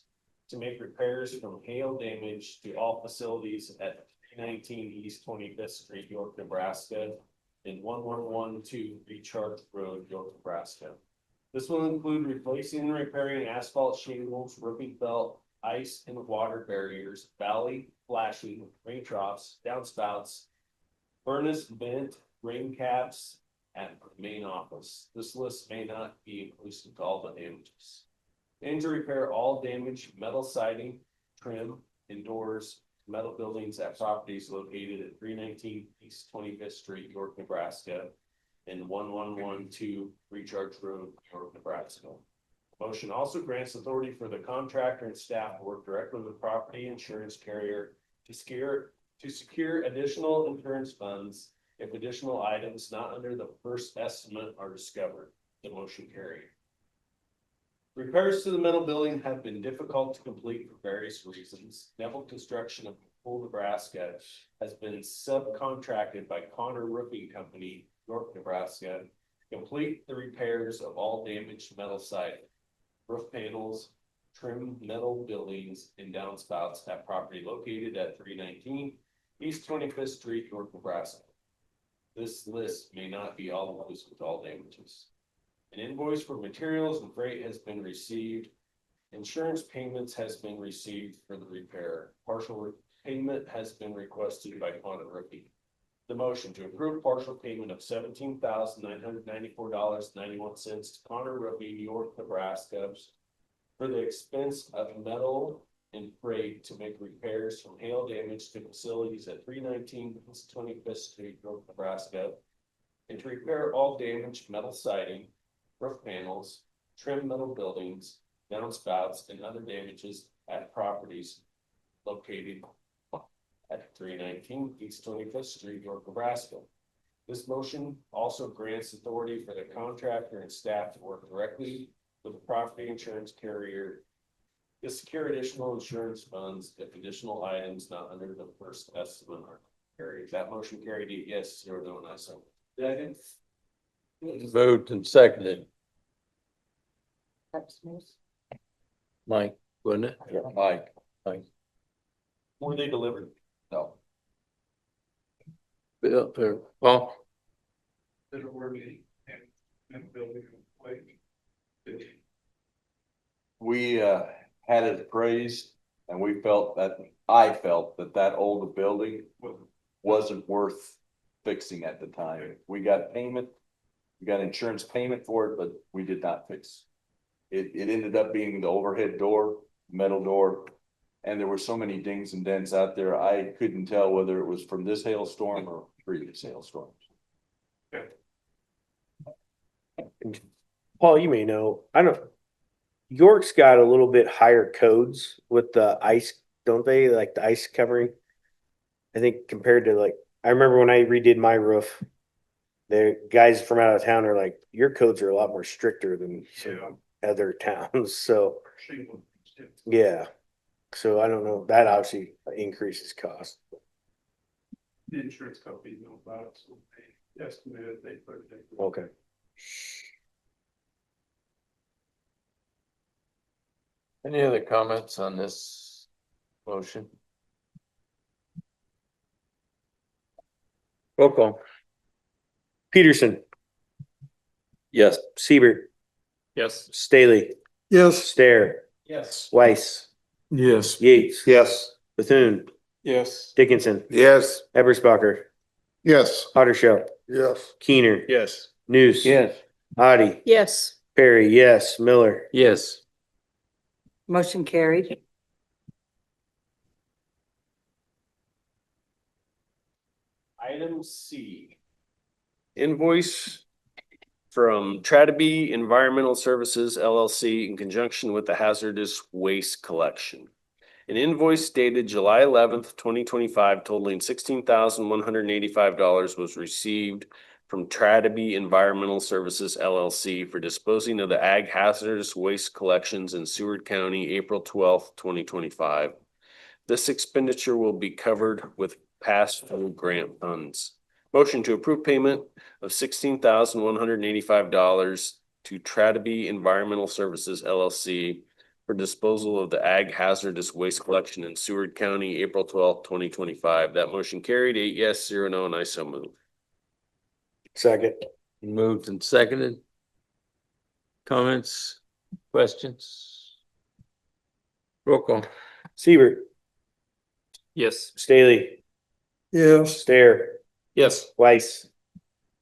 to make repairs from hail damage to all facilities at 319 East 25th Street, York, Nebraska, and 1112 Recharge Road, York, Nebraska. This will include replacing and repairing asphalt shingles, roofing felt, ice and water barriers, valley flashing, rain troughs, downspouts, furnace vent, rain caps at the main office. This list may not be inclusive to all the damages. And to repair all damaged metal siding, trim, and doors, metal buildings at properties located at 319 East 25th Street, York, Nebraska, and 1112 Recharge Road, York, Nebraska. Motion also grants authority for the contractor and staff to work directly with the property insurance carrier to secure additional insurance funds if additional items not under the first estimate are discovered. The motion carried. Repairs to the metal building have been difficult to complete for various reasons. Neville Construction of Poole, Nebraska has been subcontracted by Connor Roofing Company, York, Nebraska, to complete the repairs of all damaged metal siding, roof panels, trim metal buildings, and downspouts at property located at 319 East 25th Street, York, Nebraska. This list may not be all inclusive with all damages. An invoice for materials and freight has been received. Insurance payments has been received for the repair. Partial payment has been requested by Connor Rookie. The motion to approve partial payment of $17,994.91 to Connor Rookie, York, Nebraska, for the expense of metal and freight to make repairs from hail damage to facilities at 319 East 25th Street, York, Nebraska, and to repair all damaged metal siding, roof panels, trim metal buildings, downspouts, and other damages at properties located at 319 East 25th Street, York, Nebraska. This motion also grants authority for the contractor and staff to work directly with the property insurance carrier to secure additional insurance funds if additional items not under the first estimate are carried. That motion carried 8 yes, 0 no, and I so. Second. Moved and seconded. That's Nuss. Mike, wasn't it? Yeah, Mike. Were they delivered? No. Bill, Paul? We had it appraised and I felt that old building wasn't worth fixing at the time. We got payment, we got insurance payment for it, but we did not fix. It ended up being the overhead door, metal door, and there were so many dings and dents out there, I couldn't tell whether it was from this hailstorm or previous hailstorms. Paul, you may know, York's got a little bit higher codes with the ice, don't they? Like the ice covering. I think compared to I remember when I redid my roof, the guys from out of town are like, your codes are a lot more stricter than some other towns. So, yeah. So I don't know, that obviously increases cost. The insurance company know about it, so they estimated they put it. Okay. Any other comments on this motion? Roll call. Peterson, Yes. Siebert, Yes. Stahly, Yes. Stahr, Yes. Weiss, Yes. Yates, Yes. Bethune, Yes. Dickinson, Yes. Eberspacher, Yes. Houdersheldt, Yes. Kuehner, Yes. Nuss, Otte, Yes. Perry, yes, Miller. Yes. Motion carried. Item C. Invoice from Trataby Environmental Services LLC in conjunction with the hazardous waste collection. An invoice dated July 11th, 2025 totaling $16,185 was received from Trataby Environmental Services LLC for disposing of the ag hazardous waste collections in Seward County, April 12th, 2025. This expenditure will be covered with past federal grant funds. Motion to approve payment of $16,185 to Trataby Environmental Services LLC for disposal of the ag hazardous waste collection in Seward County, April 12th, 2025. That motion carried 8 yes, 0 no, and I so move. Second. Moved and seconded. Comments, questions? Roll call. Siebert, Yes. Stahly, Yes. Stahr, Yes. Weiss,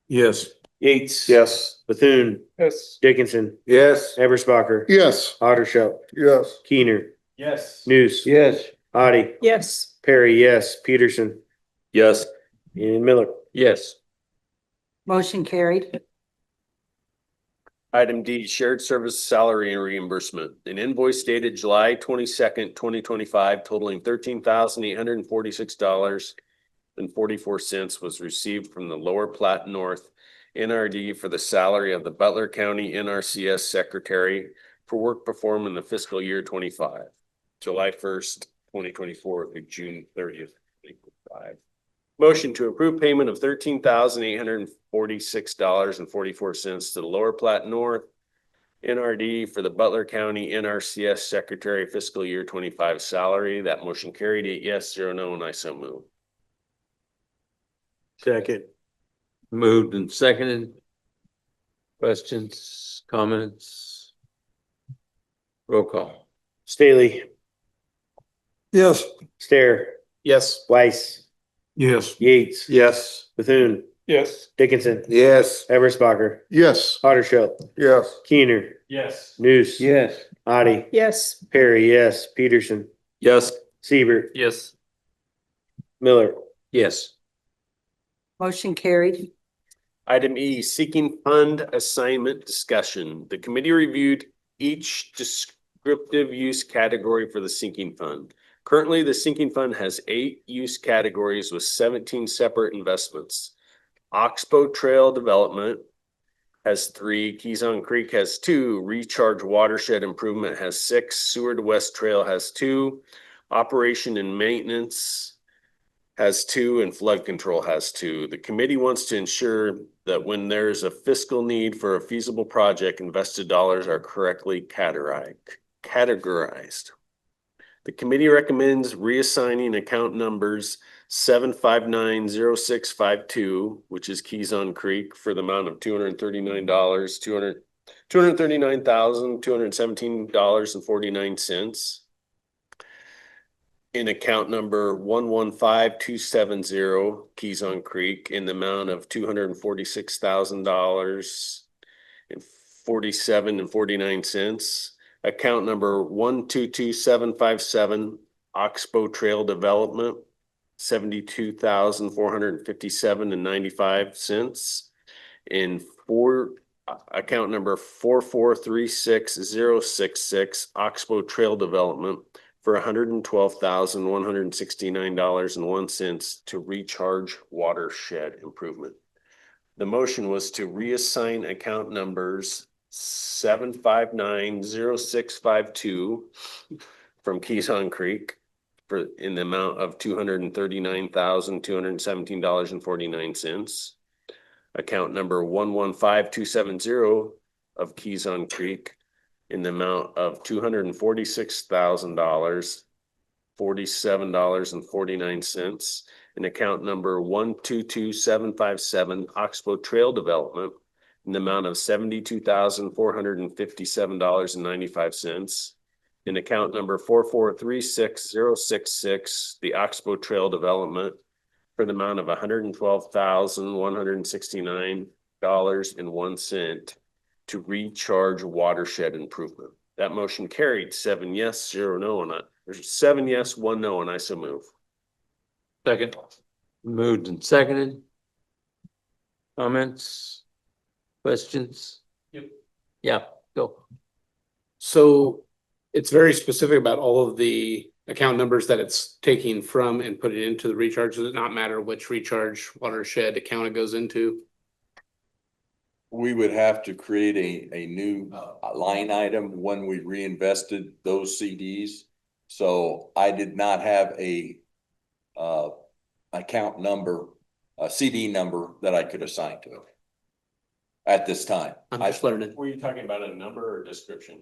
Yes. Yates. Yes. Bethune, Yes. Dickinson, Yes. Eberspacher, Yes. Houdersheldt, Yes. Kuehner, Yes. Nuss. Yes. Otte, Yes. Perry, yes, Peterson, Yes. and Miller. Yes. Motion carried. Item D, shared service salary and reimbursement. An invoice dated July 22nd, 2025 totaling $13,846.44 was received from the Lower Platte North NRD for the salary of the Butler County NRCS Secretary for work performed in the fiscal year 25, July 1st, 2024 through June 30th, 2025. Motion to approve payment of $13,846.44 to the Lower Platte North NRD for the Butler County NRCS Secretary fiscal year 25 salary. That motion carried 8 yes, 0 no, and I so move. Second. Moved and seconded. Questions, comments? Roll call. Stahly, Yes. Stahr, Yes. Weiss, Yes. Yates, Yes. Bethune, Yes. Dickinson, Yes. Eberspacher, Yes. Houdersheldt, Yes. Kuehner, Yes. Nuss. Yes. Otte, Yes. Perry, yes, Peterson, Yes. Siebert, Yes. Miller. Yes. Motion carried. Item E, seeking fund assignment discussion. The committee reviewed each descriptive use category for the sinking fund. Currently, the sinking fund has 8 use categories with 17 separate investments. Oxbow Trail Development has 3, Keys Creek has 2, Recharge Watershed Improvement has 6, Sewer to West Trail has 2, Operation and Maintenance has 2, and Flood Control has 2. The committee wants to ensure that when there's a fiscal need for a feasible project, invested dollars are correctly categorized. The committee recommends reassigning account numbers 7590652, which is Keys Creek, for the amount of $239, $239,217.49. In account number 115270, Keys Creek, in the amount of $246,047.49. Account number 122757, Oxbow Trail Development, $72,457.95. In account number 4436066, Oxbow Trail Development, for $112,169.01 to Recharge Watershed Improvement. The motion was to reassign account numbers 7590652 from Keys Creek in the amount of $239,217.49. Account number 115270 of Keys Creek in the amount of $246,047.49, and account number 122757 Oxbow Trail Development in the amount of $72,457.95, and account number 4436066 the Oxbow Trail Development for the amount of $112,169.01 to Recharge Watershed Improvement. That motion carried 7 yes, 0 no, and there's 7 yes, 1 no, and I so move. Second. Moved and seconded. Comments? Questions? Yep. Yeah, go. So it's very specific about all of the account numbers that it's taking from and putting into the recharge. Does it not matter which recharge watershed account it goes into? We would have to create a new line item when we reinvested those CDs. So I did not have a account number, a CD number that I could assign to it at this time. I'm just learning. Were you talking about a number or description?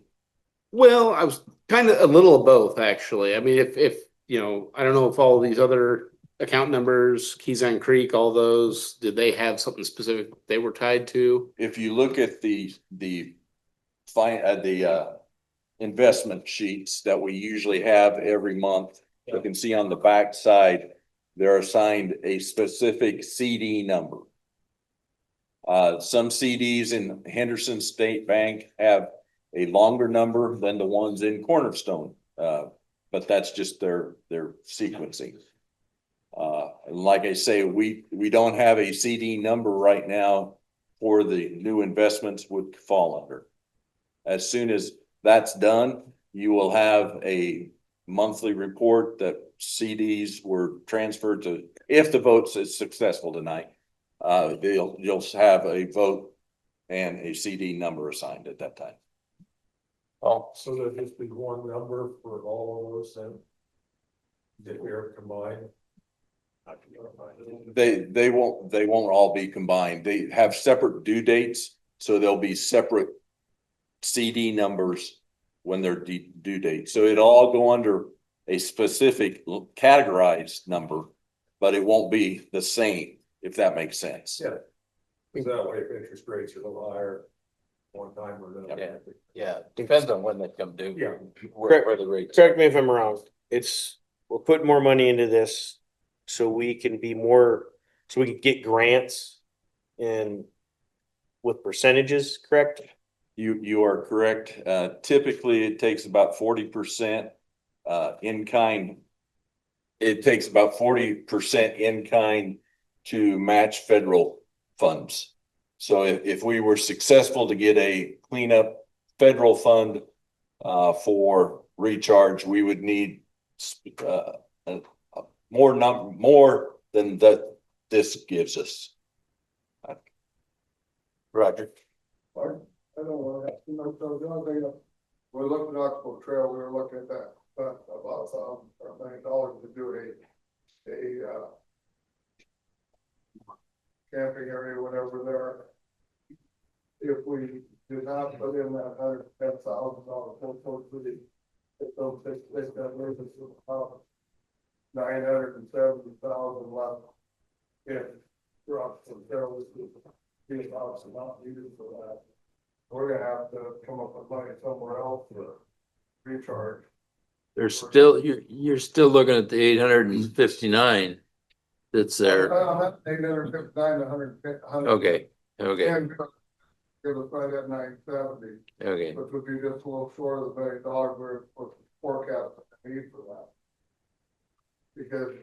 Well, I was kind of a little of both, actually. I mean, if you know, I don't know if all these other account numbers, Keys Creek, all those, did they have something specific they were tied to? If you look at the investment sheets that we usually have every month, you can see on the back side, they're assigned a specific CD number. Some CDs in Henderson State Bank have a longer number than the ones in Cornerstone, but that's just their sequencing. Like I say, we don't have a CD number right now for the new investments would fall under. As soon as that's done, you will have a monthly report that CDs were transferred to, if the vote is successful tonight, you'll have a vote and a CD number assigned at that time. Oh, So there'll just be one number for all of those then? That we are combined? They won't all be combined. They have separate due dates, so there'll be separate CD numbers when they're due date. So it'll all go under a specific categorized number, but it won't be the same, if that makes sense. Yeah. Is that way if interest rates are a little higher one time or another? yeah, depends on when they come due. Yeah. Where the rates. Correct me if I'm wrong. It's we're putting more money into this so we can be more, so we can get grants and with percentages, correct? You are correct. Typically, it takes about 40% in kind. It takes about 40% in kind to match federal funds. So if we were successful to get a cleanup federal fund for recharge, we would need more than that this gives us. Roger. I don't want to, the only thing, we're looking at Oxbow Trail, we were looking at that, but about $1 million to do a camping area, whatever there. If we did not put in that $110,000 for the, if those they got rid of about 970,000 left. If drops and barrels be about not needed for that. We're gonna have to come up with money somewhere else for recharge. There's still, you're still looking at the 859 that's there. 859 to 100. Okay, okay, And give us right at 970, okay. which would be just a little short of the $1 million we're forecasting the need for that. Because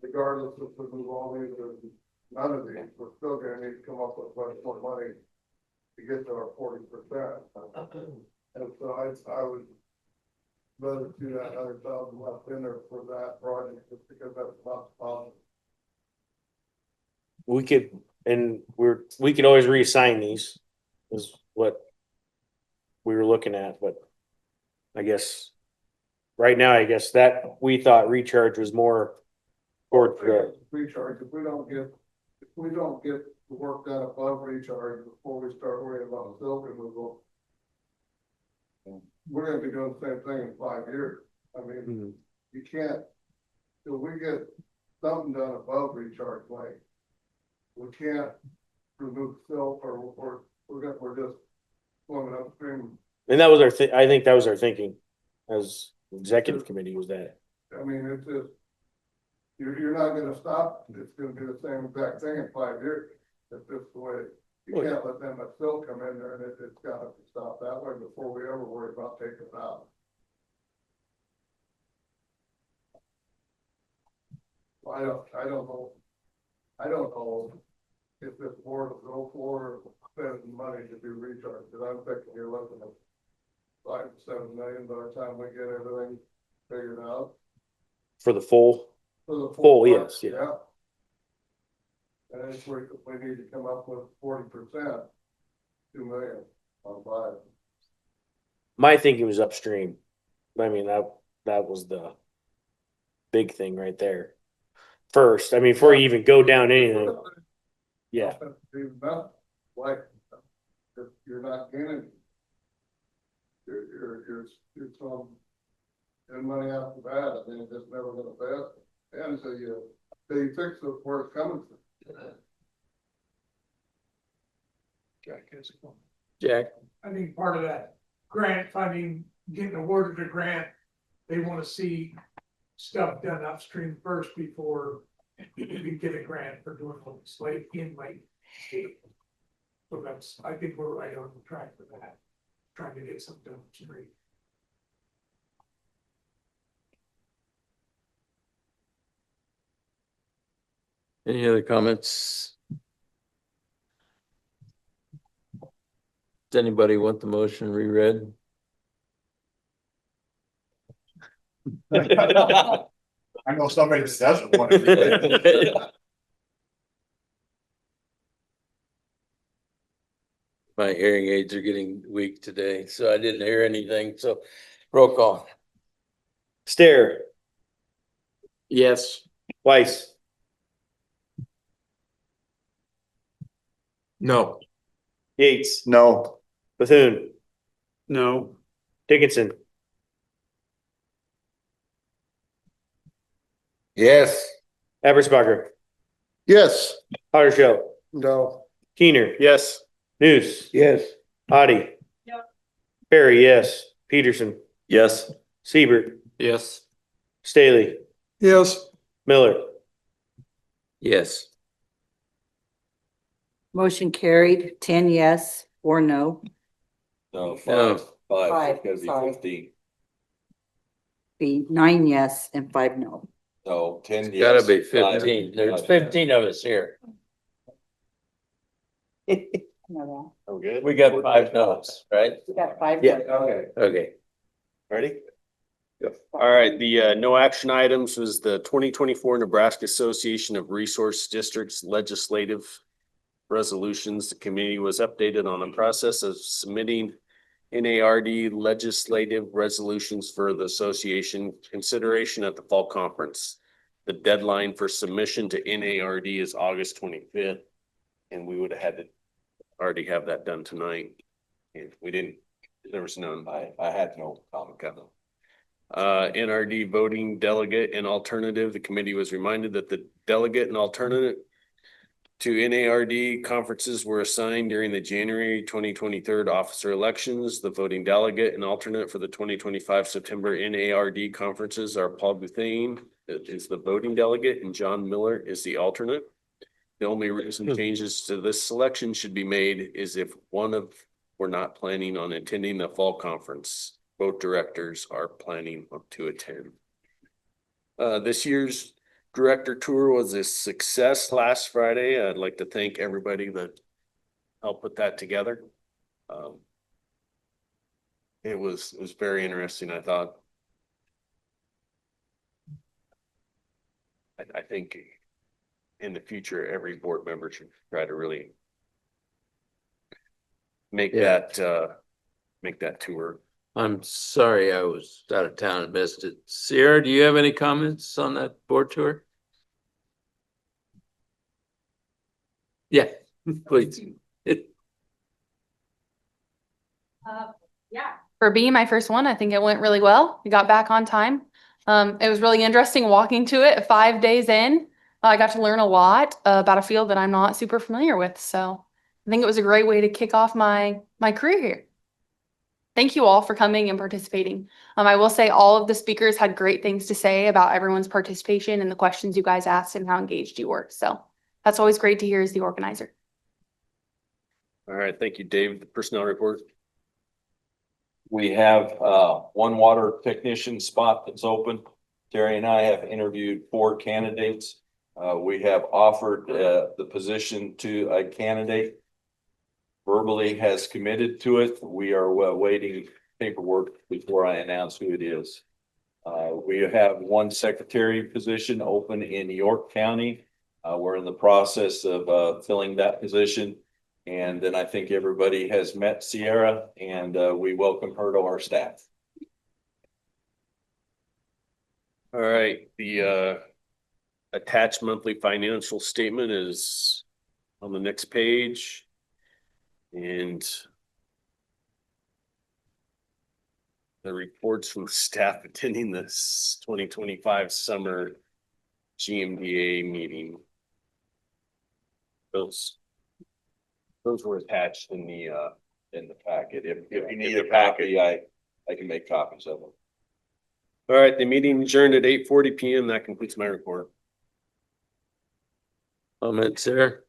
regardless if we move all these or none of these, we're still gonna need to come up with much more money to get to our 40%. And so I would rather do that 100,000 left in there for that project, just because that's not possible. We could, and we could always reassign these, is what we were looking at, but I guess right now, I guess that we thought recharge was more toward the, Recharge, if we don't get the work done above recharge before we start worrying about silt removal, we're gonna be doing the same thing in 5 years. I mean, you can't, till we get something done above recharge lane, we can't remove silt or we're just swimming upstream. and that was our I think that was our thinking as executive committee was that. I mean, it's just, you're not gonna stop, it's gonna be the same exact thing in 5 years. It's just the way, you can't let them still come in there and it's gotta be stopped that way before we ever worry about taking it out. I don't know if this board will go for spending money to do recharge, because I'm thinking you're looking at 5 to 7 million by the time we get everything figured out. For the full, For the full, part, yes, yeah. And if we need to come up with 40%, 2 million on 5. My thinking was upstream. I mean, that was the big thing right there. First, I mean, before you even go down anything. Yeah. Like, if you're not gaining, you're some getting money out the bat. I mean, it's just never gonna pass. And so you fix it where it's coming from. Jack, I think part of that grant funding, getting awarded a grant, they want to see stuff done upstream first before we get a grant for doing what's late in late. So that's, I think we're right on the track for that, trying to get something done upstream. any other comments? Does anybody want the motion reread? I know somebody that doesn't want to. My hearing aids are getting weak today, so I didn't hear anything, so roll call. Stahr, Yes. Weiss, No. Yates, No. Bethune, No. Dickinson, Yes. Eberspacher, Yes. Houdersheldt, No. Kuehner, Yes. Nuss, Yes. Otte, Perry, yes, Peterson, Yes. Siebert, Yes. Stahly, Yes. Miller, Yes. Motion carried, 10 yes, 4 no. No, No. Five, it's gotta be sorry. 15. Be 9 yes and 5 no. No, 10 It's gotta yes, be 5 15. There's no. 15 of us here. No, Oh, good. We got 5 no's, right? We got 5. Yeah. Okay. Okay. Ready? All right, the no action items was the 2024 Nebraska Association of Resource Districts Legislative Resolutions. The committee was updated on the process of submitting NARD legislative resolutions for the association consideration at the fall conference. The deadline for submission to NARD is August 25th, and we would have had to already have that done tonight. And we didn't, there was none. I had no comment. NRD voting delegate and alternative. The committee was reminded that the delegate and alternate to NARD conferences were assigned during the January 2023 officer elections. The voting delegate and alternate for the 2025 September NARD conferences are Paul Bethune is the voting delegate and John Miller is the alternate. The only reason changes to this selection should be made is if one of we're not planning on attending the fall conference. Both directors are planning to attend. This year's director tour was a success last Friday. I'd like to thank everybody that helped put that together. It was very interesting, I thought. I think in the future, every board member should try to really make that tour. I'm sorry I was out of town and missed it. Sierra, do you have any comments on that board tour? Yeah, please. Yeah. For being my first one, I think it went really well. We got back on time. It was really interesting walking to it 5 days in. I got to learn a lot about a field that I'm not super familiar with. So I think it was a great way to kick off my career here. Thank you all for coming and participating. I will say all of the speakers had great things to say about everyone's participation and the questions you guys asked and how engaged you were. So that's always great to hear as the organizer. All right, thank you, Dave. The personnel report. We have one water technician spot that's open. Terry and I have interviewed 4 candidates. We have offered the position to a candidate. Verbally has committed to it. We are waiting paperwork before I announce who it is. We have one secretary position open in York County. We're in the process of filling that position. And then I think everybody has met Sierra and we welcome her to our staff. All right, the attached monthly financial statement is on the next page. And the reports from staff attending this 2025 summer GMDA meeting. Those were attached in the packet. If you need a copy, I can make copies of them. All right, the meeting adjourned at 8:40 p.m. That completes my report. Comments there?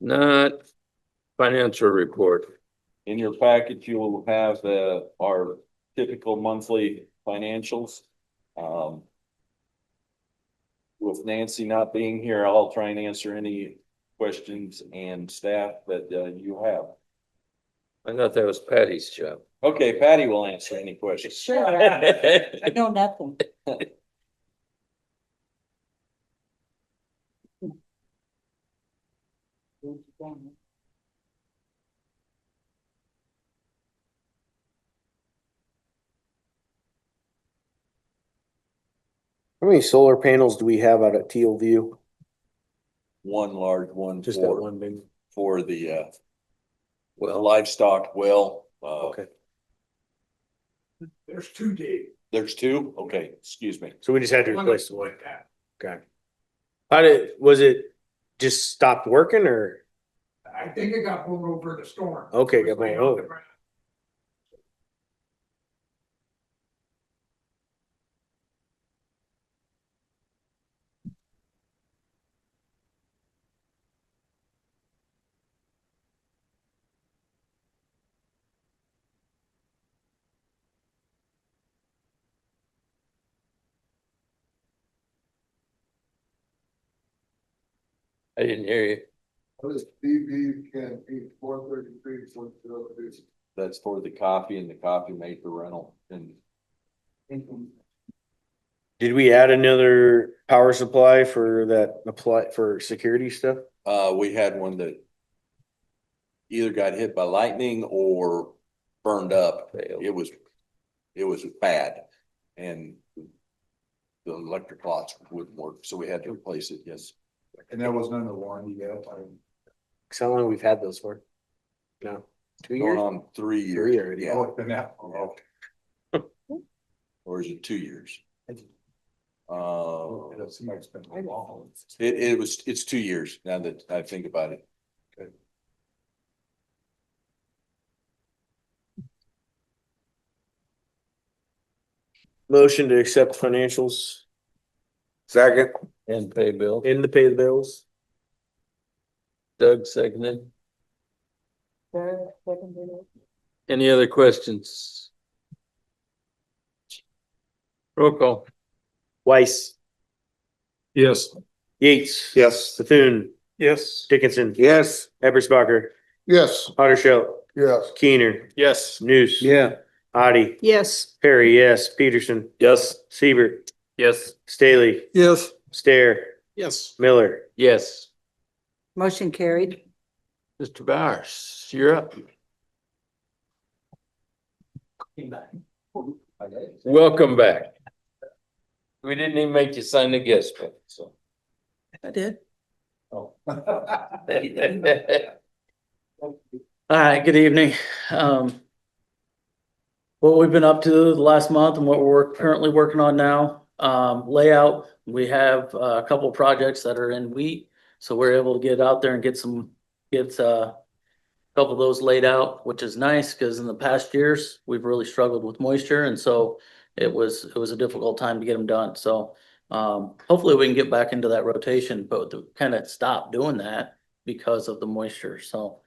Not financial report. In your package, you will have our typical monthly financials. With Nancy not being here, I'll try and answer any questions and staff that you have. I thought that was Patty's job. Okay, Patty will answer any questions. Sure. I know nothing. How many solar panels do we have out at Teal View? One large one Just that for one big. for the livestock well. Okay. There's 2 Dave. There's 2? Okay, excuse me. So we just had to One replace that's the one. like that. Okay. Was it just stopped working or? I think it got blown over in the storm. Okay, It was got blown laying on the over. ground. I didn't hear you. What is DB can be 433, 403? That's for the coffee and the coffee maker rental and Did we add another power supply for that apply for security stuff? we had one that either got hit by lightning or burned up. It was bad. And the electric lots wouldn't work, so we had to replace it, yes. And that wasn't under warranty yet. How long we've had those for? No, 2 Going years? on 3 years. 3 already. Yeah. Oh, it's been that long. Or is it 2 years? It seems like it's been a long. It's 2 years now that I think about it. Motion to accept financials Second. And pay bill. and to pay the bills. Doug seconded. Any other questions? Roll call. Weiss, Yes. Yates. Yes. Bethune, Yes. Dickinson. Yes. Eberspacher, Yes. Houdersheldt, Yes. Kuehner, Yes. Nuss. Yeah. Otte, Yes. Perry, yes, Peterson, Yes. Siebert, Yes. Stahly, Yes. Stahr, Yes. Miller. Yes. Motion carried. Mr. Bowers, you're up. Welcome back. We didn't even make you sign the guest book, so. I did. Oh. All right, good evening. What we've been up to the last month and what we're currently working on now, layout, we have a couple of projects that are in wheat. So we're able to get out there and get a couple of those laid out, which is nice because in the past years, we've really struggled with moisture. And so it was a difficult time to get them done. So hopefully we can get back into that rotation, but to kind of stop doing that because of the moisture. So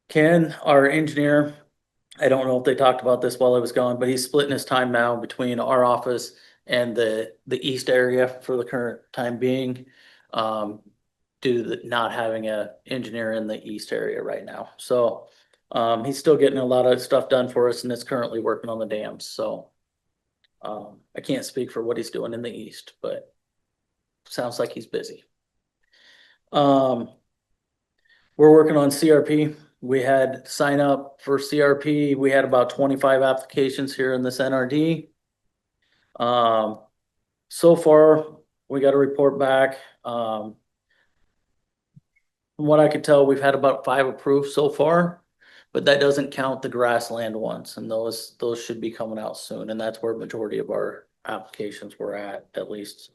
Ken, our engineer, I don't know if they talked about this while I was gone, but he's splitting his time now between our office and the east area for the current time being, due to not having an engineer in the east area right now. So he's still getting a lot of stuff done for us and is currently working on the dams. So I can't speak for what he's doing in the east, but sounds like he's busy. We're working on CRP. We had sign up for CRP. We had about 25 applications here in this NRD. So far, we got a report back. From what I could tell, we've had about 5 approved so far, but that doesn't count the grassland ones, and those should be coming out soon. And that's where the majority of our applications were at least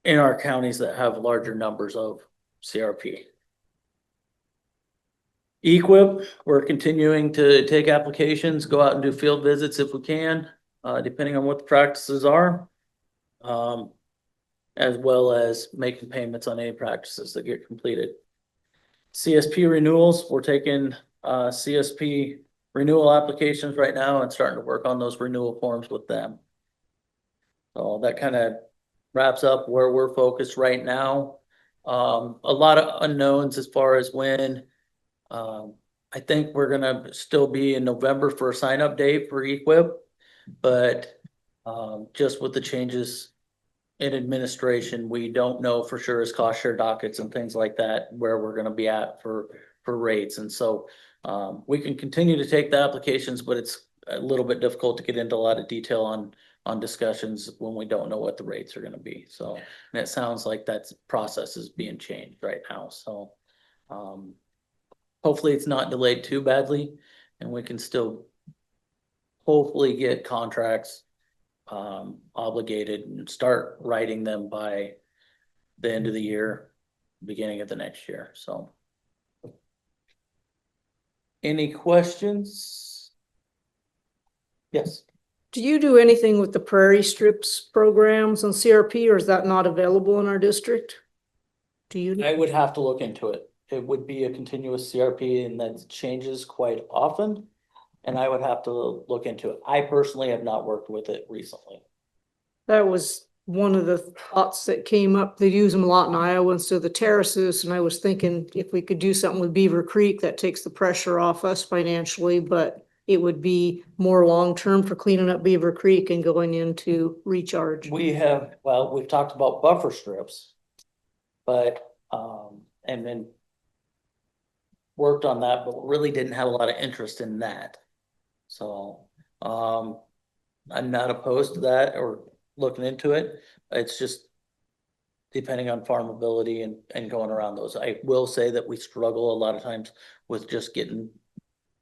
in our counties that have larger numbers of CRP. Equip, we're continuing to take applications, go out and do field visits if we can, depending on what the practices are. As well as making payments on any practices that get completed. CSP renewals, we're taking CSP renewal applications right now and starting to work on those renewal forms with them. So that kind of wraps up where we're focused right now. A lot of unknowns as far as when. I think we're gonna still be in November for a sign up date for Equip, but just with the changes in administration, we don't know for sure as cost share dockets and things like that where we're gonna be at for rates. And so we can continue to take the applications, but it's a little bit difficult to get into a lot of detail on discussions when we don't know what the rates are gonna be. So, and it sounds like that process is being changed right now. So hopefully it's not delayed too badly and we can still hopefully get contracts obligated and start writing them by the end of the year, beginning of the next year. So any questions? Yes. Do you do anything with the prairie strips programs on CRP, or is that not available in our district? Do you? I would have to look into it. It would be a continuous CRP and that changes quite often. And I would have to look into it. I personally have not worked with it recently. That was one of the thoughts that came up, they use them a lot in Iowa instead of the terraces, and I was thinking if we could do something with Beaver Creek, that takes the pressure off us financially, but it would be more long-term for cleaning up Beaver Creek and going into recharge. We've talked about buffer strips. But, and then worked on that, but really didn't have a lot of interest in that. So, I'm not opposed to that or looking into it. It's just depending on farmability and going around those. I will say that we struggle a lot of times with just getting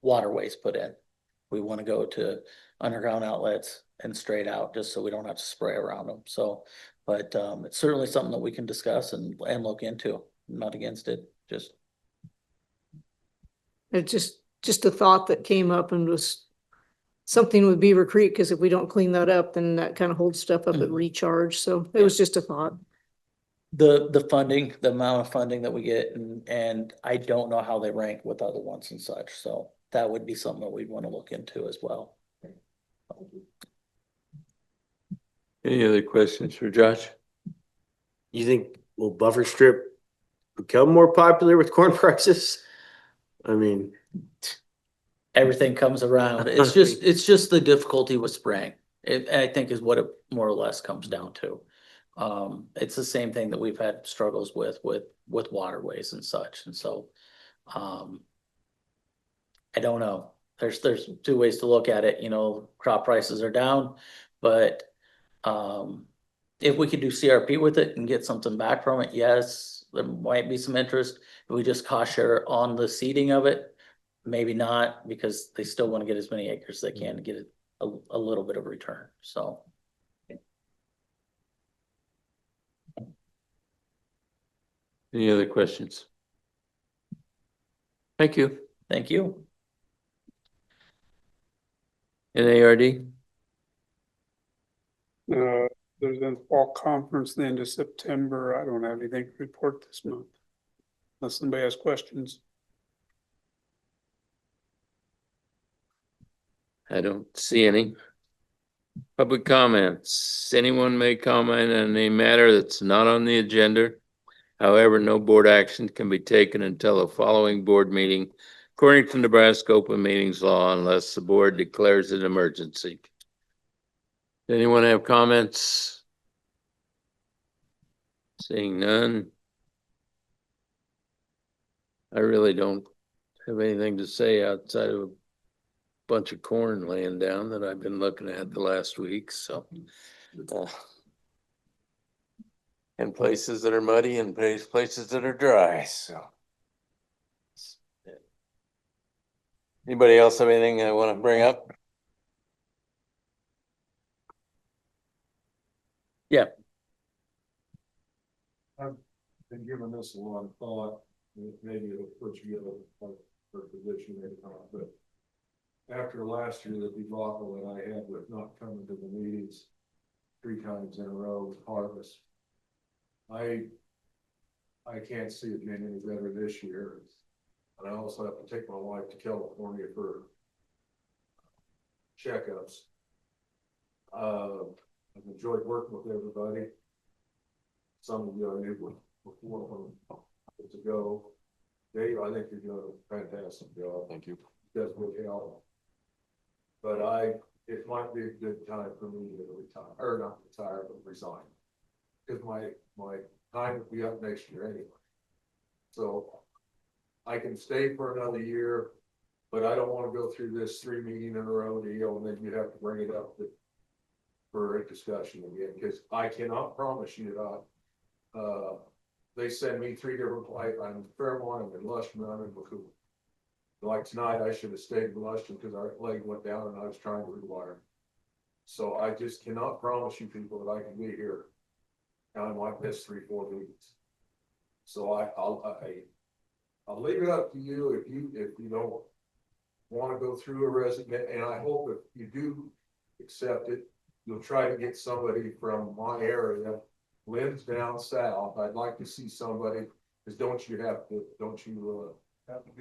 waterways put in. We want to go to underground outlets and straight out just so we don't have to spray around them. So, but it's certainly something that we can discuss and look into. I'm not against it, just. It's just a thought that came up and was something with Beaver Creek, because if we don't clean that up, then that kind of holds stuff up at recharge. So it was just a thought. The funding, the amount of funding that we get, and I don't know how they rank with other ones and such. So that would be something that we'd want to look into as well. Any other questions for Josh? You think will buffer strip become more popular with corn prices? I mean, everything comes around. It's just the difficulty with spraying. I think is what it more or less comes down to. It's the same thing that we've had struggles with waterways and such. And so, I don't know. There's two ways to look at it. You know, crop prices are down, but if we could do CRP with it and get something back from it, yes, there might be some interest. If we just cost share on the seeding of it, maybe not, because they still want to get as many acres as they can to get a little bit of return. So. Any other questions? Thank you. Thank you. NARD? There's a fall conference the end of September. I don't have anything to report this month. Unless somebody has questions. I don't see any. Public comments. Anyone may comment on a matter that's not on the agenda. However, no board action can be taken until a following board meeting, according to Nebraska Open Meetings Law, unless the board declares an emergency. Anyone have comments? Seeing none. I really don't have anything to say outside of a bunch of corn laying down that I've been looking at the last week, so. And places that are muddy and places that are dry, so. Anybody else have anything I want to bring up? Yeah. I've been giving this a lot of thought. Maybe it'll put you in a position maybe not, but after last year, the debacle that I had with not coming to the meetings 3 times in a row with harvest, I can't see it being any better this year. And I also have to take my wife to California for checkups. I've enjoyed working with everybody. Some of you I knew before to go. Dave, I think you're doing a fantastic job. Thank you. Does really help. But it might be a good time for me to retire, or not retire, but resign. Because my time will be up next year anyway. So I can stay for another year, but I don't want to go through this 3 meeting in a row deal, and then you have to bring it up for a discussion again, because I cannot promise you that they send me 3 different flights. I'm in Fairmont, I'm in Lushman, I'm in Bethune. Like tonight, I should have stayed in Lushman because our leg went down and I was trying to rewire. So I just cannot promise you people that I can be here. And I might miss 3-4 meetings. So I'll leave it up to you if you don't want to go through a resignation. And I hope if you do accept it, you'll try to get somebody from my area. Lynn's down south. I'd like to see somebody, because don't you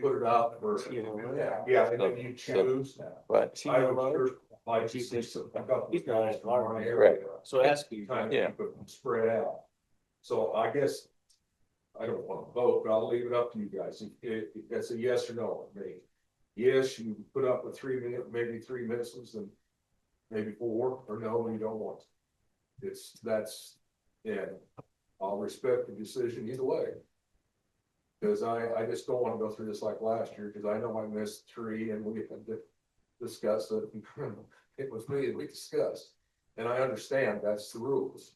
put it out for, yeah, and then you choose. But I would sure like you said, a couple of guys from our area. Right. So it has to be Yeah. keep it spread out. So I guess I don't want to vote, but I'll leave it up to you guys. If that's a yes or no, maybe. Yes, you put up with 3 minutes, maybe 3 missiles and maybe 4, or no, you don't want to. Yeah, I'll respect the decision either way. Cause I just don't want to go through this like last year, cause I know I missed 3 and we had to discuss it. It was me and we discussed, and I understand that's the rules.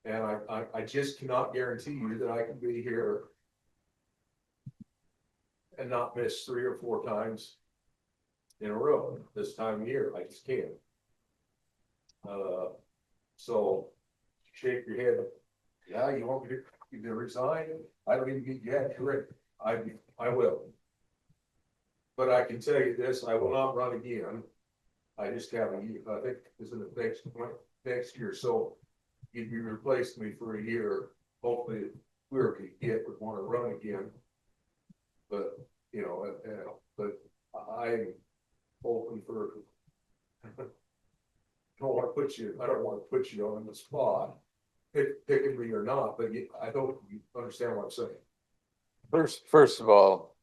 And I just cannot guarantee you that I can be here and not miss 3 or 4 times in a row this time of year. I just can't. So shake your head. Yeah, you want me to resign? I don't even get yet. Correct. I will. But I can tell you this, I will not run again. I just have a year. I think it's in the next year. So if you replaced me for a year, hopefully whoever could get would want to run again. But, you know, but I'm open for, I don't want to put you on the spot, picking me or not, but I don't understand what I'm saying. First of all,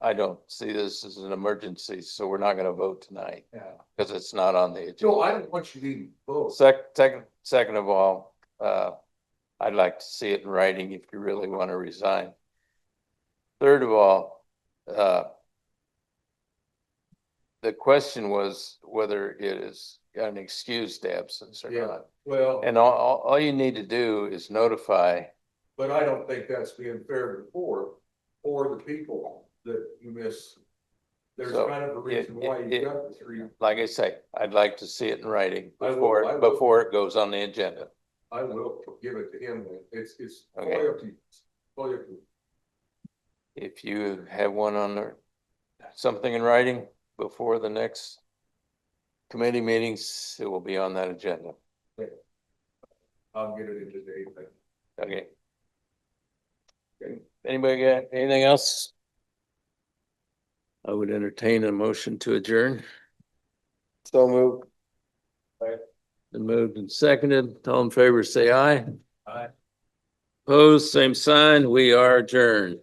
I don't see this as an emergency, so we're not gonna vote tonight. Yeah. Because it's not on the agenda. No, I don't want you to even vote. Second of all, I'd like to see it in writing if you really want to resign. Third of all, the question was whether it is an excused absence or Yeah, not. well, And all you need to do is notify. but I don't think that's being fair to the board or the people that you miss. There's So, kind of a reason why you got the 3. Like I say, I'd like to see it in writing I will. before it goes on the agenda. I will give it to him. It's Okay. fully up to you. Fully up to you. If you have one on there, something in writing before the next committee meetings, it will be on that agenda. I'll get it in today. Okay. Anybody got anything else? I would entertain a motion to adjourn. So moved. Been moved and seconded. All in favor, say aye. Aye. Opposed, same sign. We are adjourned.